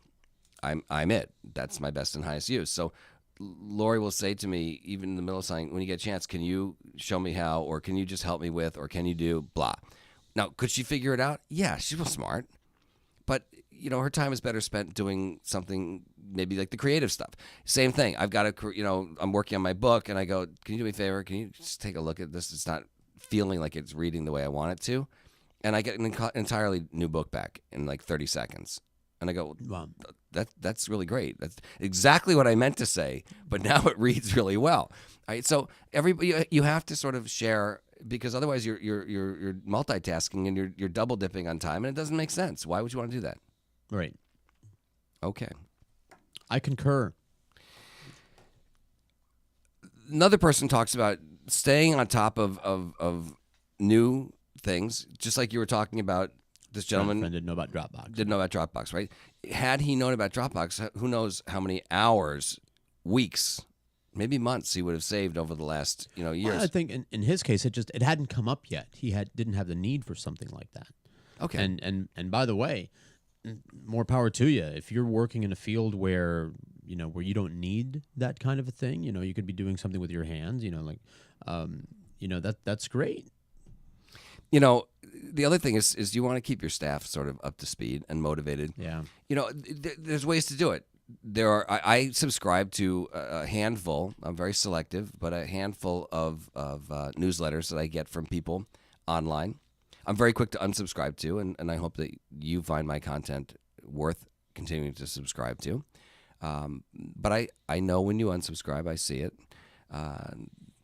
S2: I'm it. That's my best and highest use. So Lori will say to me, even in the middle of something, when you get a chance, can you show me how, or can you just help me with, or can you do blah? Now, could she figure it out? Yeah, she was smart. But, her time is better spent doing something maybe like the creative stuff. Same thing. I've got to, I'm working on my book, and I go, can you do me a favor? Can you just take a look at this? It's not feeling like it's reading the way I want it to. And I get an entirely new book back in like 30 seconds. And I go,
S3: Wow.
S2: That's really great. That's exactly what I meant to say, but now it reads really well. All right, so everybody, you have to sort of share, because otherwise you're multitasking and you're double dipping on time, and it doesn't make sense. Why would you want to do that?
S3: Right.
S2: Okay.
S3: I concur.
S2: Another person talks about staying on top of new things, just like you were talking about. This gentleman
S3: didn't know about Dropbox.
S2: Didn't know about Dropbox, right? Had he known about Dropbox, who knows how many hours, weeks, maybe months he would have saved over the last years.
S3: Well, I think in his case, it hadn't come up yet. He didn't have the need for something like that.
S2: Okay.
S3: And by the way, more power to you. If you're working in a field where you don't need that kind of a thing, you could be doing something with your hands. That's great.
S2: The other thing is you want to keep your staff sort of up to speed and motivated.
S3: Yeah.
S2: There's ways to do it. I subscribe to a handful. I'm very selective, but a handful of newsletters that I get from people online. I'm very quick to unsubscribe to, and I hope that you find my content worth continuing to subscribe to. But I know when you unsubscribe, I see it,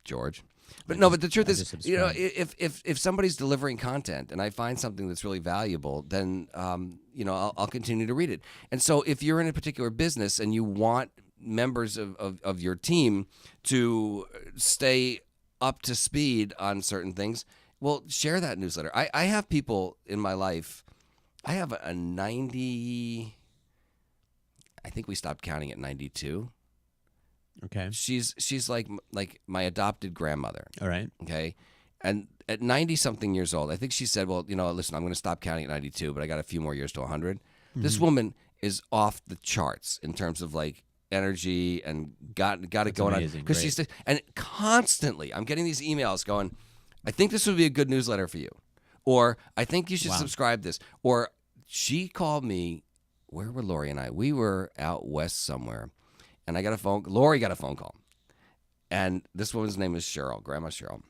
S2: George. But but the truth is, if somebody's delivering content and I find something that's really valuable, then I'll continue to read it. And so if you're in a particular business and you want members of your team to stay up to speed on certain things, well, share that newsletter. I have people in my life. I have a 90. I think we stopped counting at 92.
S3: Okay.
S2: She's like my adopted grandmother.
S3: All right.
S2: Okay. And at 90-something years old, I think she said, well, listen, I'm going to stop counting at 92, but I got a few more years to 100. Mm-hmm. This woman is off the charts in terms of like energy and got it going
S3: amazing.
S2: On. Because she's and constantly, I'm getting these emails going, I think this would be a good newsletter for you. Or I think you should subscribe this. Or she called me, where were Lori and I? We were out west somewhere. And Lori got a phone call. And this woman's name is Cheryl, Grandma Cheryl.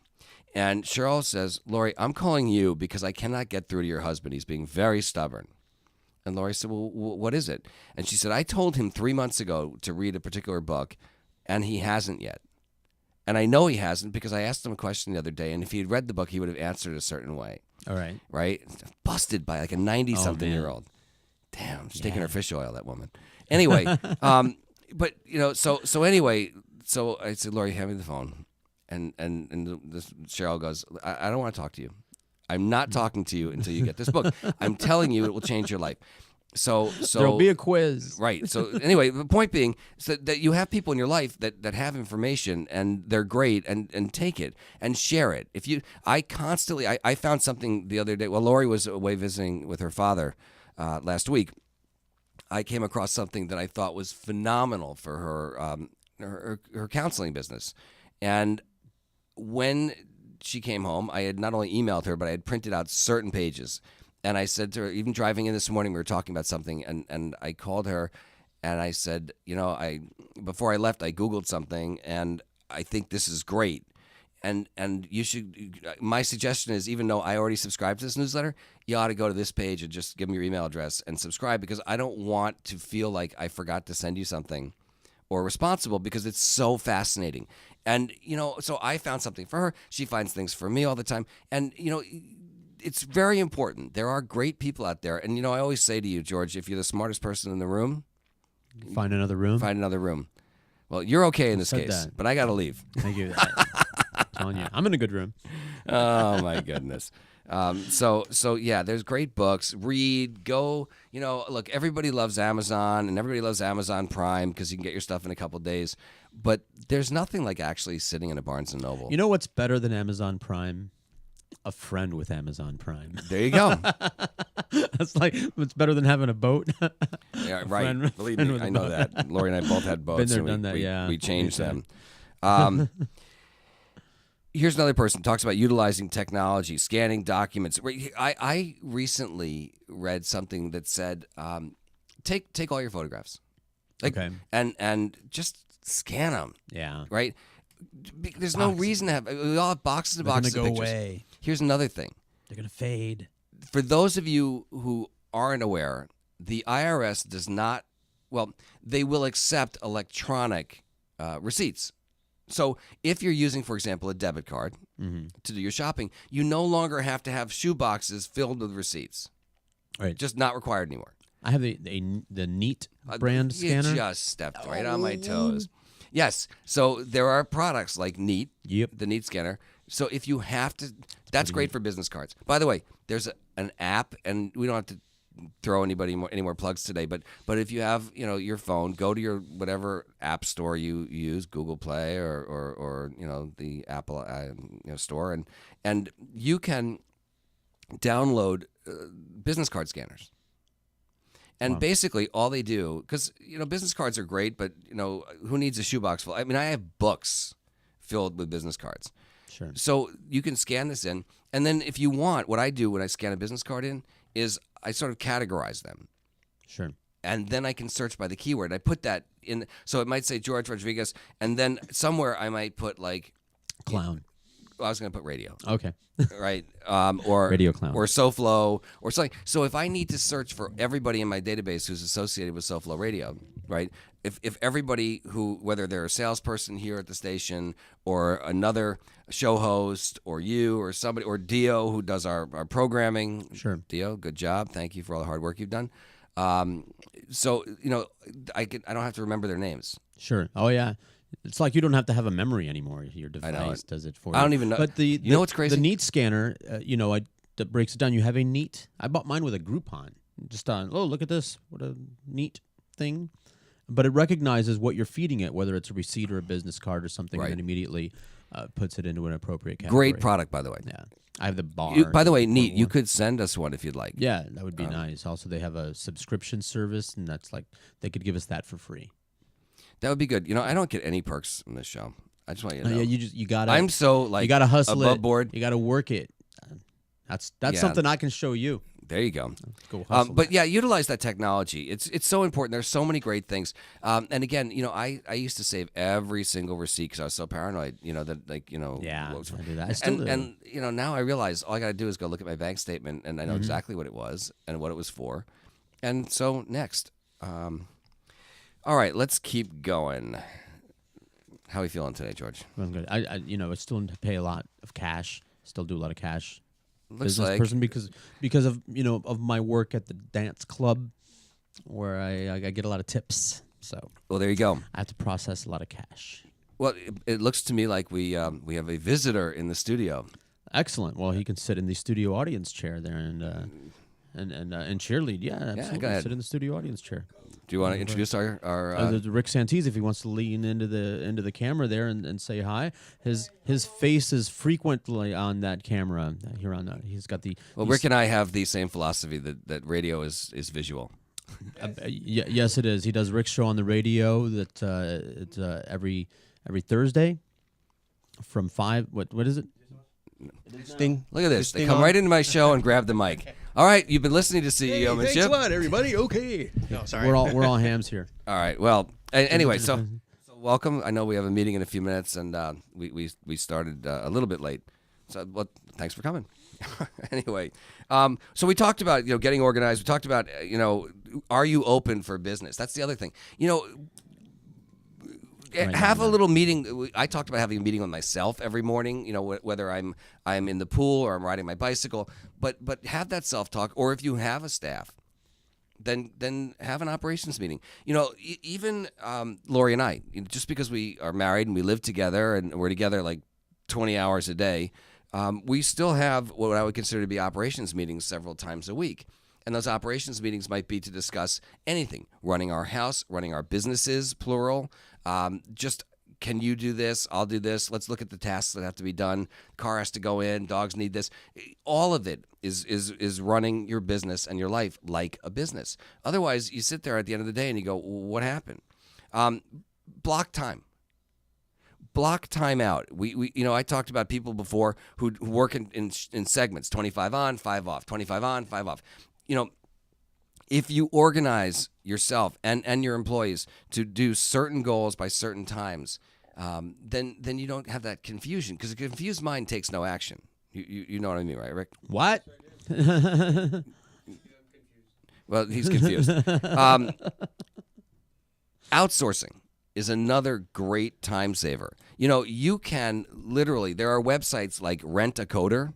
S2: And Cheryl says, Lori, I'm calling you because I cannot get through to your husband. He's being very stubborn. And Lori said, well, what is it? And she said, I told him 3 months ago to read a particular book, and he hasn't yet. And I know he hasn't because I asked him a question the other day, and if he had read the book, he would have answered a certain way.
S3: All right.
S2: Right? Busted by like a 90-something-year-old. Damn, she's taking her fish oil, that woman. Anyway, but, so anyway, so I said, Lori, hand me the phone. And this Cheryl goes, I don't want to talk to you. I'm not talking to you until you get this book. I'm telling you it will change your life. So
S3: there'll be a quiz.
S2: Right. So anyway, the point being is that you have people in your life that have information and they're great and take it and share it. I found something the other day while Lori was away visiting with her father last week. I came across something that I thought was phenomenal for her counseling business. And when she came home, I had not only emailed her, but I had printed out certain pages. And I said to her, even driving in this morning, we were talking about something, and I called her, and I said, before I left, I Googled something, and I think this is great. And you should, my suggestion is, even though I already subscribe to this newsletter, you ought to go to this page and just give them your email address and subscribe, because I don't want to feel like I forgot to send you something or responsible, because it's so fascinating. And, so I found something for her. She finds things for me all the time. And, it's very important. There are great people out there. And, I always say to you, George, if you're the smartest person in the room,
S3: find another room.
S2: Find another room. Well, you're okay in this case, but I got to leave.
S3: Thank you. I'm telling you, I'm in a good room.
S2: Oh, my goodness. So yeah, there's great books. Read, go, look, everybody loves Amazon and everybody loves Amazon Prime because you can get your stuff in a couple of days. But there's nothing like actually sitting in a Barnes & Noble.
S3: You know what's better than Amazon Prime? A friend with Amazon Prime.
S2: There you go.
S3: That's like it's better than having a boat.
S2: Yeah, right.
S3: friend-
S2: Believe
S3: friend
S2: me,
S3: with
S2: I
S3: a
S2: know
S3: boat.
S2: that. Lori and I both had boats.
S3: Been there,
S2: and
S3: done that, yeah.
S2: We changed
S3: Me
S2: them.
S3: too.
S2: Here's another person who talks about utilizing technology, scanning documents. I recently read something that said, take all your photographs,
S3: Okay.
S2: and just scan them.
S3: Yeah.
S2: Right? There's no reason to have. We all have boxes and
S3: They're gonna
S2: boxes
S3: go
S2: of pictures.
S3: away.
S2: Here's another thing.
S3: They're gonna fade.
S2: For those of you who aren't aware, the IRS does not. Well, they will accept electronic receipts. So if you're using, for example, a debit card to do your shopping, you no longer have to have shoe boxes filled with receipts.
S3: Right.
S2: Just not required anymore.
S3: I have the Neat brand
S2: You
S3: scanner.
S2: just stepped right on my toes. Yes. So there are products like Neat,
S3: Yep.
S2: the Neat scanner. So if you have to, that's great for business cards. By the way, there's an app, and we don't have to throw any more plugs today. But if you have your phone, go to your whatever app store you use, Google Play or the Apple store, and you can download business card scanners. And basically, all they do, because business cards are great, but who needs a shoebox full? I mean, I have books filled with business cards.
S3: Sure.
S2: So you can scan this in, and then if you want, what I do when I scan a business card in is I sort of categorize them,
S3: Sure.
S2: and then I can search by the keyword. I put that in, so it might say George Rodriguez, and then somewhere I might put like
S3: Clown.
S2: I was going to put radio.
S3: Okay.
S2: Right, or
S3: Radio clown.
S2: or SoFlo, or something. So if I need to search for everybody in my database who's associated with SoFlo Radio, right? If everybody who, whether they're a salesperson here at the station, or another show host, or you, or somebody, or Dio who does our programming.
S3: Sure.
S2: Dio, good job. Thank you for all the hard work you've done. So I don't have to remember their names.
S3: Sure. Oh yeah. It's like you don't have to have a memory anymore. Your device does it for you.
S2: I don't even know.
S3: But
S2: you know what's crazy?
S3: The Neat scanner, that breaks it down. You have a Neat. I bought mine with a Groupon. Just on. Oh, look at this! What a neat thing. But it recognizes what you're feeding it, whether it's a receipt or a business card or something,
S2: Right.
S3: and then immediately puts it into an appropriate category.
S2: Great product, by the way.
S3: Yeah. I have the bar.
S2: By the way, Neat. You could send us one if you'd like.
S3: Yeah, that would be nice. Also, they have a subscription service, and that's like they could give us that for free.
S2: That would be good. I don't get any perks on this show. I just want you to know.
S3: Yeah, you gotta.
S2: I'm so like
S3: you gotta hustle
S2: above
S3: it.
S2: board.
S3: You gotta work it. That's
S2: Yeah.
S3: something I can show you.
S2: There you go.
S3: Go hustle.
S2: But yeah, utilize that technology. It's so important. There's so many great things. And again, I used to save every single receipt because I was so paranoid.
S3: Yeah,
S2: what was-
S3: I do that. I still do.
S2: And now I realize all I got to do is go look at my bank statement, and I know exactly what it was and what it was for. And so next, all right, let's keep going. How are we feeling today, George?
S3: I'm good. I still pay a lot of cash. Still do a lot of cash.
S2: Looks
S3: Business
S2: like
S3: person because of of my work at the dance club, where I get a lot of tips. So
S2: well, there you go.
S3: I have to process a lot of cash.
S2: Well, it looks to me like we have a visitor in the studio.
S3: Excellent. Well, he can sit in the studio audience chair there and cheerlead. Yeah, absolutely.
S2: go ahead.
S3: Sit in the studio audience chair.
S2: Do you want to introduce our
S3: There's Rick Santese, if he wants to lean into the camera there and say hi. His face is frequently on that camera here on that. He's got the.
S2: Well, Rick and I have the same philosophy that radio is visual.
S3: Yes, it is. He does Rick's show on the radio. That it's every Thursday from 5. What is it?
S5: Sting.
S2: Look at this. They
S5: Sting
S2: come
S5: on.
S2: right into my show and grab the mic. All right, you've been listening to CEOmanship.
S5: Thanks a lot, everybody. Okay. No, sorry.
S3: We're all hams here.
S2: All right. Well, anyway, so welcome. I know we have a meeting in a few minutes, and we started a little bit late. So, well, thanks for coming. Anyway, so we talked about getting organized. We talked about are you open for business? That's the other thing. Have a little meeting. I talked about having a meeting with myself every morning. Whether I'm in the pool or I'm riding my bicycle, but have that self-talk. Or if you have a staff, then have an operations meeting. Even Lori and I, just because we are married and we live together and we're together like 20 hours a day, we still have what I would consider to be operations meetings several times a week. And those operations meetings might be to discuss anything: running our house, running our businesses, plural, just can you do this? I'll do this. Let's look at the tasks that have to be done. Car has to go in. Dogs need this. All of it is running your business and your life like a business. Otherwise, you sit there at the end of the day and you go, what happened? Block time. Block time out. We I talked about people before who work in segments, 25 on, 5 off, 25 on, 5 off. If you organize yourself and your employees to do certain goals by certain times, then you don't have that confusion, because a confused mind takes no action. You know what I mean, right, Rick?
S3: What?
S2: Well, he's confused. Outsourcing is another great time saver. You can literally, there are websites like Rent a Coder.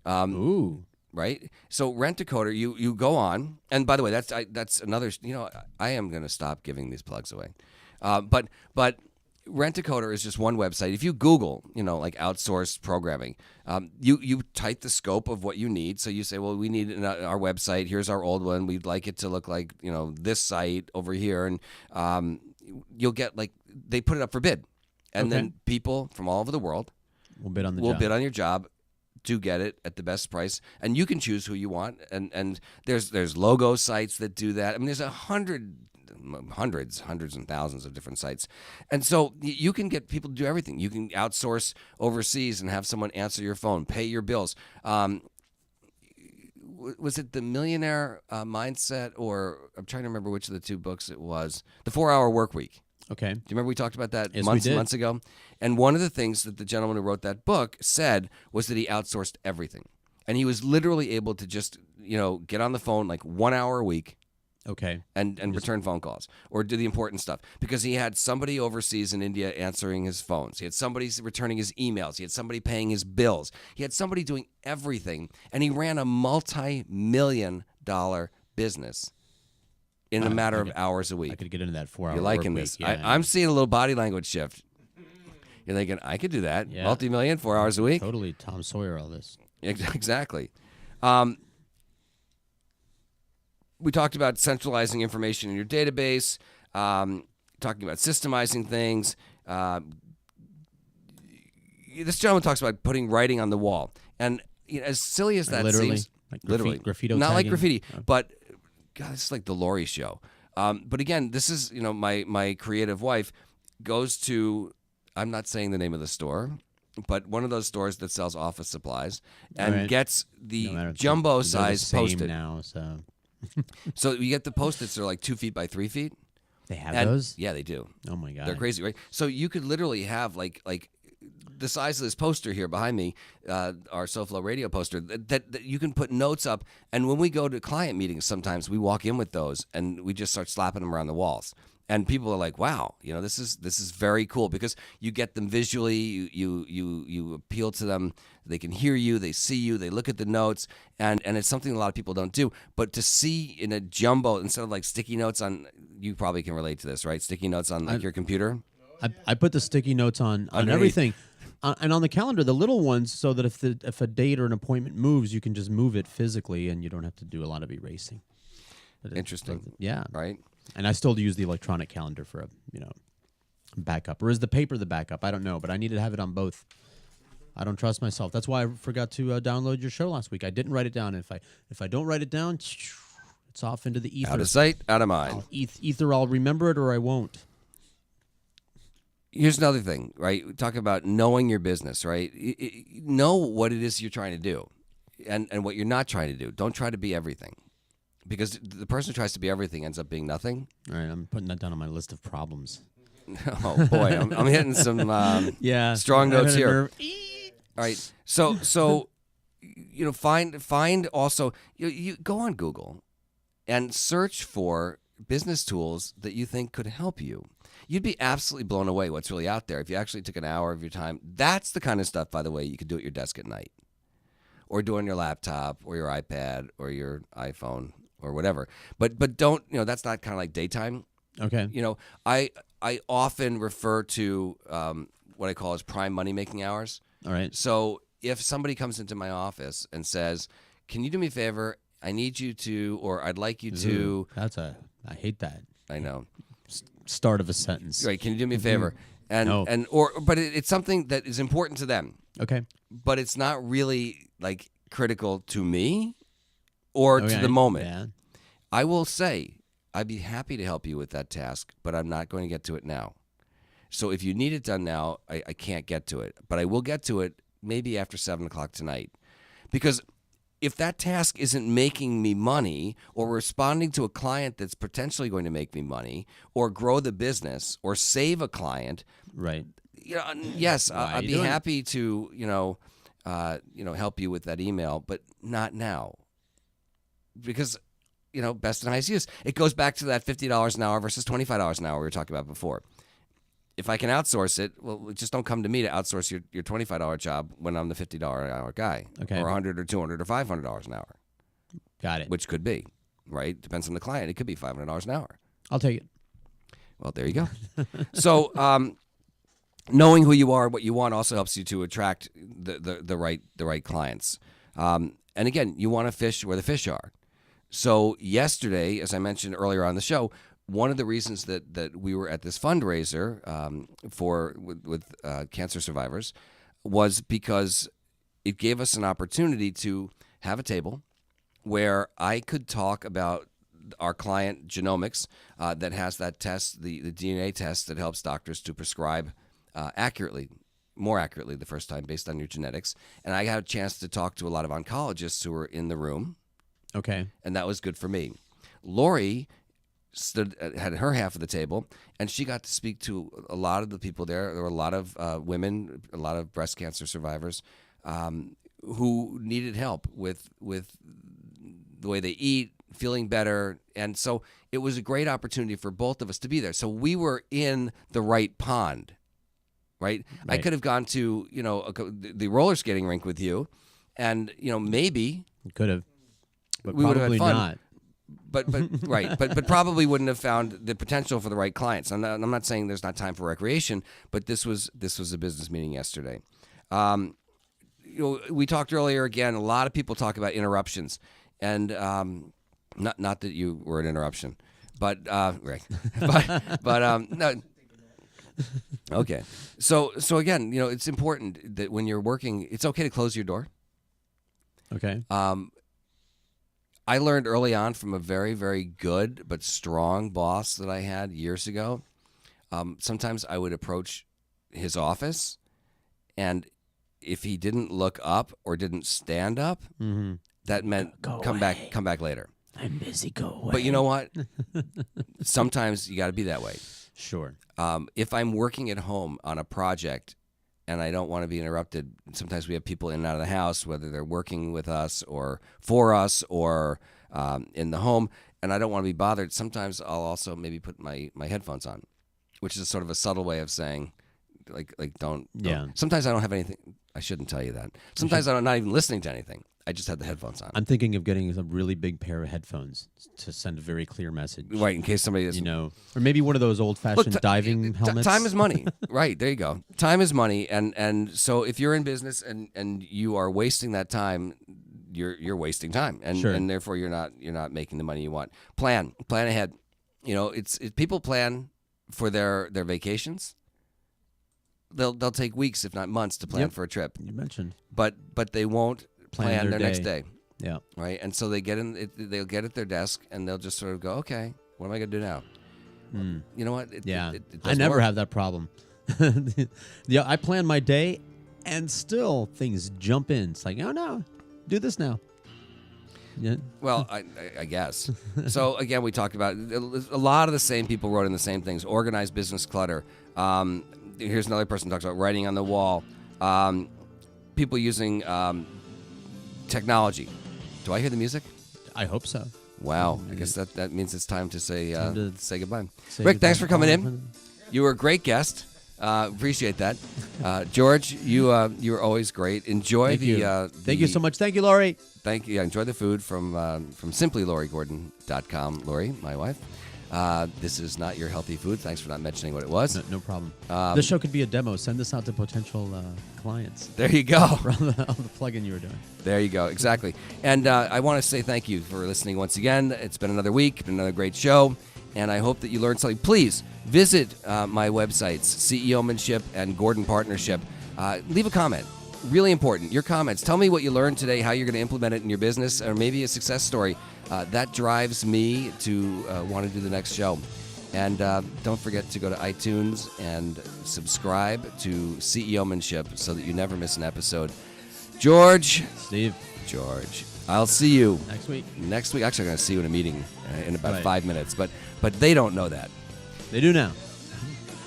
S3: Ooh.
S2: Right? So Rent a Coder, you go on, and by the way, that's another, I am going to stop giving these plugs away. But Rent a Coder is just one website. If you Google, like outsourced programming, you type the scope of what you need. So you say, well, we need our website. Here's our old one. We'd like it to look like, this site over here. And you'll get, they put it up for bid. And then people from all over the world
S3: will bid on
S2: bid on your job to get it at the best price. And you can choose who you want. And there's logo sites that do that. I mean, there's hundreds and thousands of different sites. And so you can get people to do everything. You can outsource overseas and have someone answer your phone, pay your bills. Was it The Millionaire Mindset, or I'm trying to remember which of the two books it was, The 4-Hour Work Week.
S3: Okay.
S2: Do you remember we talked about that
S3: Yes,
S2: months ago? And one of the things that the gentleman who wrote that book said was that he outsourced everything. And he was literally able to just, get on the phone 1 hour a week.
S3: Okay.
S2: And return phone calls or do the important stuff, because he had somebody overseas in India answering his phones. He had somebody returning his emails. He had somebody paying his bills. He had somebody doing everything. And he ran a multi-million-dollar business in a matter of hours a week.
S3: I could get into that 4-hour
S2: You're liking
S3: work
S2: this.
S3: week. Yeah,
S2: I'm seeing a little body language shift. You're thinking, I could do that.
S3: Yeah.
S2: Multi-million, 4 hours a week.
S3: Totally Tom Sawyer, all this.
S2: Exactly. We talked about centralizing information in your database, talking about systemizing things. This gentleman talks about putting writing on the wall. And as silly as that seems, literally,
S3: graffiti
S2: not
S3: tagging?
S2: like graffiti, but God, this is like the Lori show. But again, this is, my creative wife goes to, I'm not saying the name of the store, but one of those stores that sells office supplies, and gets the jumbo size Post-it.
S3: Now, so.
S2: So you get the Post-its that are 2 feet by 3 feet.
S3: They have those?
S2: Yeah, they do.
S3: Oh my God.
S2: They're crazy, right? So you could literally have like the size of this poster here behind me, our SoFlo radio poster, that you can put notes up. And when we go to client meetings, sometimes we walk in with those and we just start slapping them around the walls. And people are like, "Wow, this is very cool," because you get them visually, you appeal to them, they can hear you, they see you, they look at the notes, and it's something a lot of people don't do. But to see in a jumbo, instead of sticky notes on, you probably can relate to this, right? Sticky notes on your computer.
S3: I put the sticky notes on everything, and on the calendar, the little ones, so that if a date or an appointment moves, you can just move it physically, and you don't have to do a lot of erasing.
S2: Interesting.
S3: Yeah.
S2: Right.
S3: And I still use the electronic calendar for a backup, or is the paper the backup? I don't know, but I need to have it on both. I don't trust myself. That's why I forgot to download your show last week. I didn't write it down. If I don't write it down, it's off into the ether.
S2: Out of sight, out of mind.
S3: Either I'll remember it or I won't.
S2: Here's another thing, right? We talk about knowing your business, right? Know what it is you're trying to do, and what you're not trying to do. Don't try to be everything. Because the person who tries to be everything ends up being nothing.
S3: All right, I'm putting that down on my list of problems.
S2: Oh boy, I'm hitting some strong notes here. All right, so find also you go on Google and search for business tools that you think could help you. You'd be absolutely blown away what's really out there if you actually took an hour of your time. That's the kind of stuff, by the way, you could do at your desk at night, or do on your laptop or your iPad or your iPhone or whatever. But don't, that's not kind of like daytime.
S3: Okay.
S2: I often refer to what I call as prime money making hours.
S3: All right.
S2: So if somebody comes into my office and says, "Can you do me a favor? I need you to, or I'd like you to."
S3: I hate that.
S2: I know.
S3: Start of a sentence.
S2: Right. Can you do me a favor? But it's something that is important to them.
S3: Okay.
S2: But it's not really like critical to me or to the moment.
S3: Yeah.
S2: I will say I'd be happy to help you with that task, but I'm not going to get to it now. So if you need it done now, I can't get to it. But I will get to it maybe after 7 o'clock tonight. Because if that task isn't making me money or responding to a client that's potentially going to make me money or grow the business or save a client,
S3: right?
S2: Yes, I'd be happy to help you with that email, but not now. Because best and highest use. It goes back to that $50 an hour versus $25 an hour we were talking about before. If I can outsource it, well, just don't come to me to outsource your $25 job when I'm the $50 an hour guy,
S3: okay,
S2: or $100 or $200 or $500 an hour.
S3: Got it.
S2: Which could be, right? Depends on the client. It could be $500 an hour.
S3: I'll take it.
S2: Well, there you go. So, knowing who you are, what you want, also helps you to attract the right clients. And again, you want to fish where the fish are. So yesterday, as I mentioned earlier on the show, one of the reasons that we were at this fundraiser with cancer survivors was because it gave us an opportunity to have a table where I could talk about our client genomics that has that test, the DNA test that helps doctors to prescribe more accurately the first time based on your genetics. And I had a chance to talk to a lot of oncologists who were in the room.
S3: Okay.
S2: And that was good for me. Lori had her half of the table, and she got to speak to a lot of the people there. There were a lot of women, a lot of breast cancer survivors who needed help with the way they eat, feeling better. And so it was a great opportunity for both of us to be there. So we were in the right pond, right? I could have gone to, the roller skating rink with you, and, maybe
S3: you could have, but
S2: we would have had fun.
S3: Not.
S2: But right, but probably wouldn't have found the potential for the right clients. I'm not saying there's not time for recreation, but this was a business meeting yesterday. We talked earlier again. A lot of people talk about interruptions, and not that you were an interruption, but right, but no. Okay, so again, it's important that when you're working, it's okay to close your door.
S3: Okay.
S2: I learned early on from a very, very good but strong boss that I had years ago. Sometimes I would approach his office, and if he didn't look up or didn't stand up, that meant come back later.
S3: I'm busy. Go away.
S2: But you know what? Sometimes you got to be that way.
S3: Sure.
S2: If I'm working at home on a project and I don't want to be interrupted, sometimes we have people in and out of the house, whether they're working with us or for us or in the home, and I don't want to be bothered. Sometimes I'll also maybe put my headphones on, which is sort of a subtle way of saying, like don't.
S3: Yeah.
S2: Sometimes I don't have anything. I shouldn't tell you that. Sometimes I'm not even listening to anything. I just had the headphones on.
S3: I'm thinking of getting a really big pair of headphones to send a very clear message.
S2: Right, in case somebody doesn't.
S3: Or maybe one of those old-fashioned diving helmets.
S2: Time is money. Right, there you go. Time is money, and so if you're in business and you are wasting that time, you're wasting time, and
S3: Sure.
S2: and therefore you're not making the money you want. Plan ahead. It's people plan for their vacations. They'll take weeks, if not months, to plan for a trip.
S3: You mentioned,
S2: but they won't plan their next day.
S3: Yeah.
S2: Right, and so they'll get at their desk and they'll just sort of go, okay, what am I going to do now? You know what? It
S3: I never
S2: work.
S3: have that problem. Yeah, I plan my day, and still things jump in. It's like, oh no, do this now. Yeah.
S2: Well, I guess. So again, we talked about a lot of the same people wrote in the same things. Organized business clutter. Here's another person who talks about writing on the wall. People using technology. Do I hear the music?
S3: I hope so.
S2: Wow. I guess that means it's time to say say goodbye.
S3: Say
S2: Rick,
S3: goodbye.
S2: thanks for coming in. You were a great guest. Appreciate that. George, you were always great. Enjoy
S3: Thank you so much. Thank you, Laurie.
S2: Thank you. Enjoy the food from simplylorigordon.com. Lori, my wife. This is not your healthy food. Thanks for not mentioning what it was.
S3: No problem. This show could be a demo. Send this out to potential clients.
S2: There you go.
S3: For all the plug-in you were doing.
S2: There you go. Exactly. And I want to say thank you for listening once again. It's been another week, been another great show. and I hope that you learned something. Please visit my websites, CEOmanship and Gordon Partnership. Leave a comment. Really important. Your comments. Tell me what you learned today, how you're going to implement it in your business, or maybe a success story. That drives me to want to do the next show. And don't forget to go to iTunes and subscribe to CEOmanship so that you never miss an episode. George.
S3: Steve.
S2: George. I'll see you
S3: Next week.
S2: Next week. Actually, I'm going to see you in a meeting in about
S3: Right.
S2: 5 minutes. But they don't know that.
S3: They do now.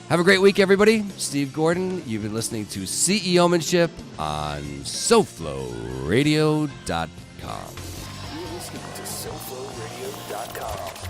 S2: Have a great week, everybody. Steve Gordon. You've been listening to CEOmanship on SoFloRadio.com.
S1: You're listening to SoFloRadio.com.